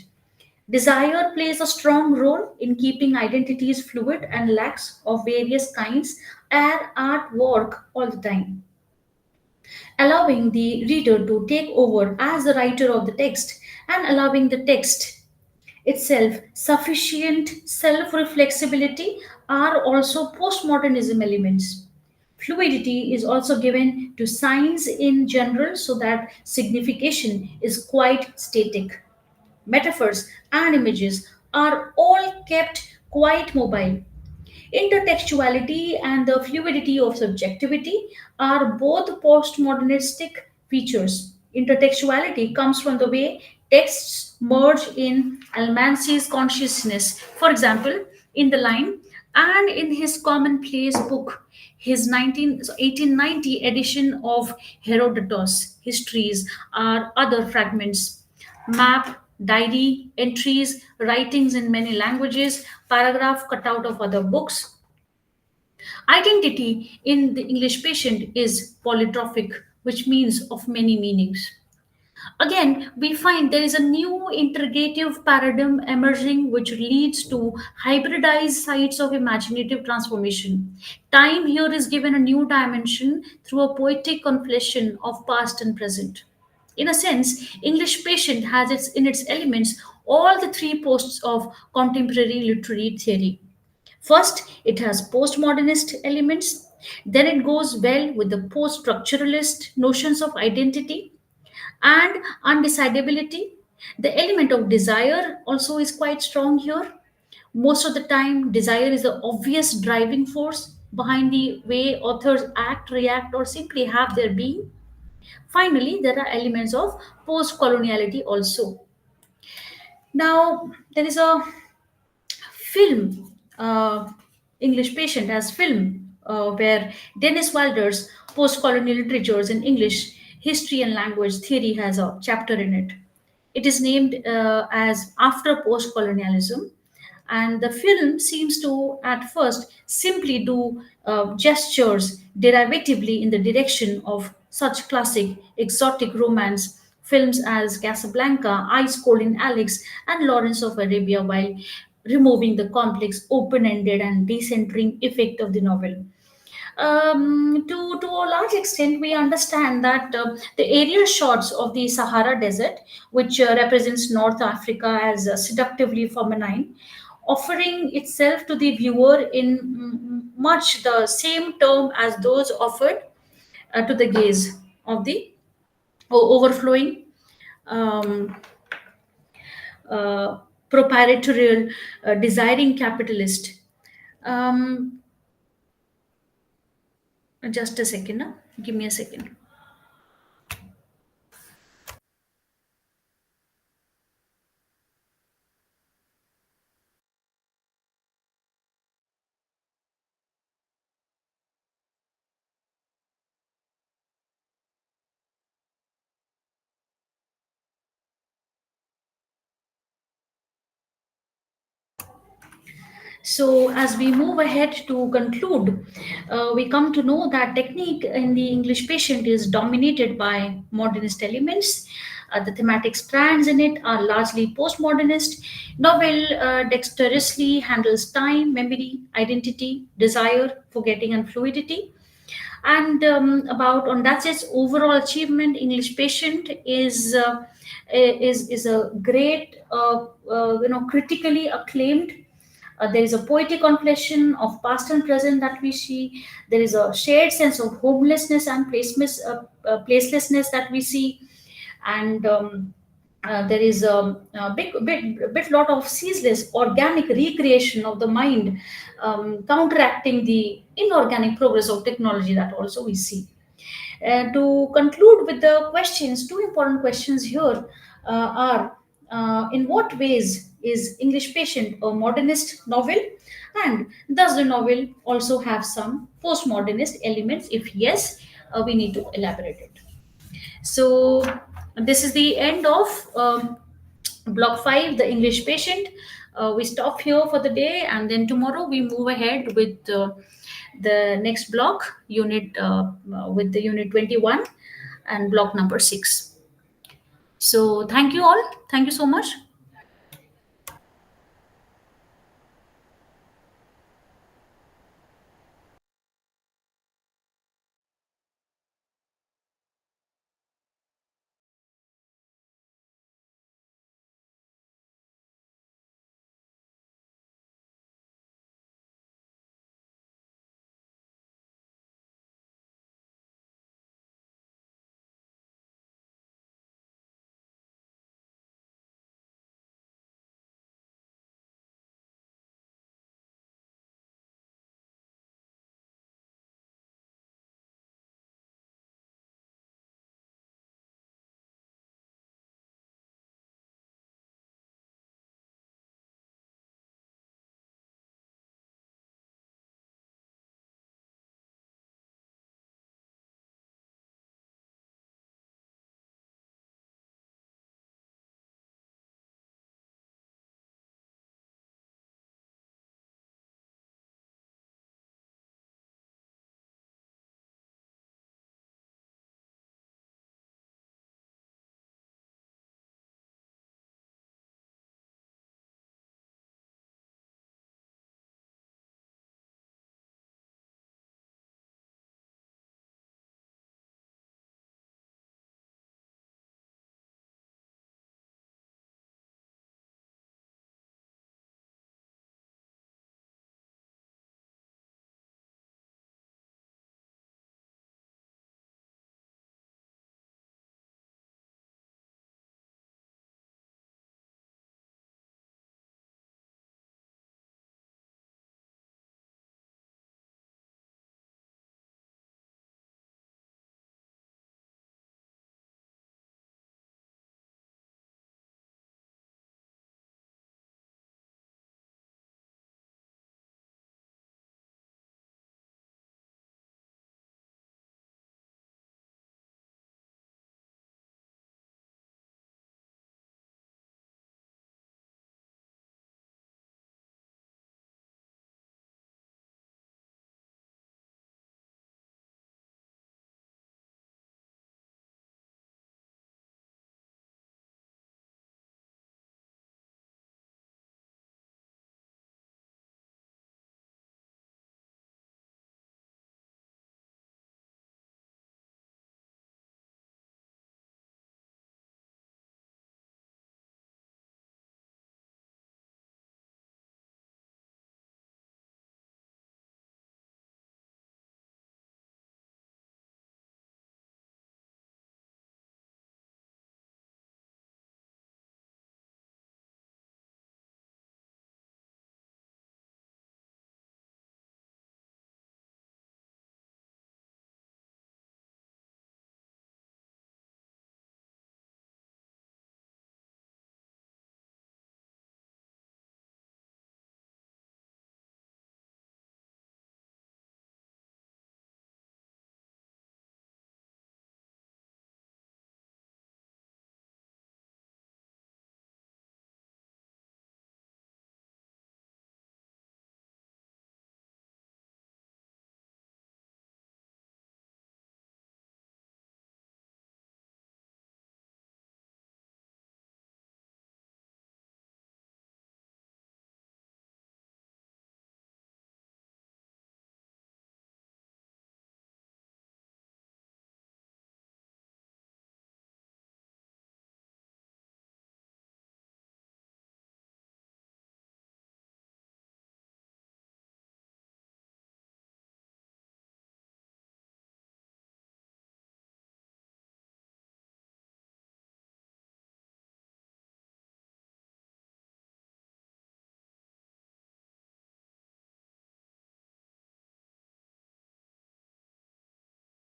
Speaker 1: Desire plays a strong role in keeping identities fluid and lax of various kinds are at work all the time, allowing the reader to take over as the writer of the text and allowing the text itself sufficient self reflexibility are also postmodernism elements. Fluidity is also given to signs in general so that signification is quite static. Metaphors and images are all kept quite mobile. Intertextuality and the fluidity of subjectivity are both postmodernistic features. Intertextuality comes from the way Texts merge in Almansi's consciousness. For example, in the line, and in his commonplace book, his 1890 edition of Herodotus, histories are other fragments, map, diary, entries, writings in many languages, paragraph cut out of other books. Identity in the English patient is polytrophic, which means of many meanings. Again, we find there is a new interrogative paradigm emerging which leads to hybridized sites of imaginative transformation. Time here is given a new dimension through a poetic conflation of past and present. In a sense, English patient has in its elements all the three posts of contemporary literary theory. First, it has postmodernist elements, then it goes well with the post structuralist notions of identity and undecidability. The element of desire also is quite strong here. Most of the time, desire is the obvious driving force behind the way authors act, react, or simply have their being. Finally, there are elements of post coloniality also. Now, there is a film, English Patient as film, where Dennis Wilder's post colonial literatures in English history and language theory has a chapter in it. It is named as After Post Colonialism, and the film seems to at first simply do gestures derivatively in the direction of such classic exotic romance films as Casablanca, Ice Cold in Alex, and Lawrence of Arabia, while removing the complex, open ended, and decentering effect of the novel. To a large extent, we understand that the aerial shots of the Sahara Desert, which represents North Africa as seductively feminine, offering itself to the viewer in much the same term as those offered to the gaze of the overflowing um, proprietorial, desiring capitalist. Um, just a second, give me a second. So, as we move ahead to conclude, we come to know that technique in the English patient is dominated by modernist elements. The thematic strands in it are largely postmodernist. Novel dexterously handles time, memory, identity, desire, forgetting, and fluidity. And about on that's its overall achievement, English patient is a great critically acclaimed. There is a poetic conflation of past and present that we see. There is a shared sense of homelessness and placelessness that we see, and there is a bit lot of ceaseless organic recreation of the mind, counteracting the inorganic progress of technology that also we see. To conclude with the questions, two important questions here are in what ways is English Patient a modernist novel? And does the novel also have some postmodernist elements? If yes, we need to elaborate it. So, this is the end of block 5, the English Patient. We stop here for the day, and then tomorrow we move ahead with the next block, with the unit 21 and block number 6. So, thank you all. Thank you so much.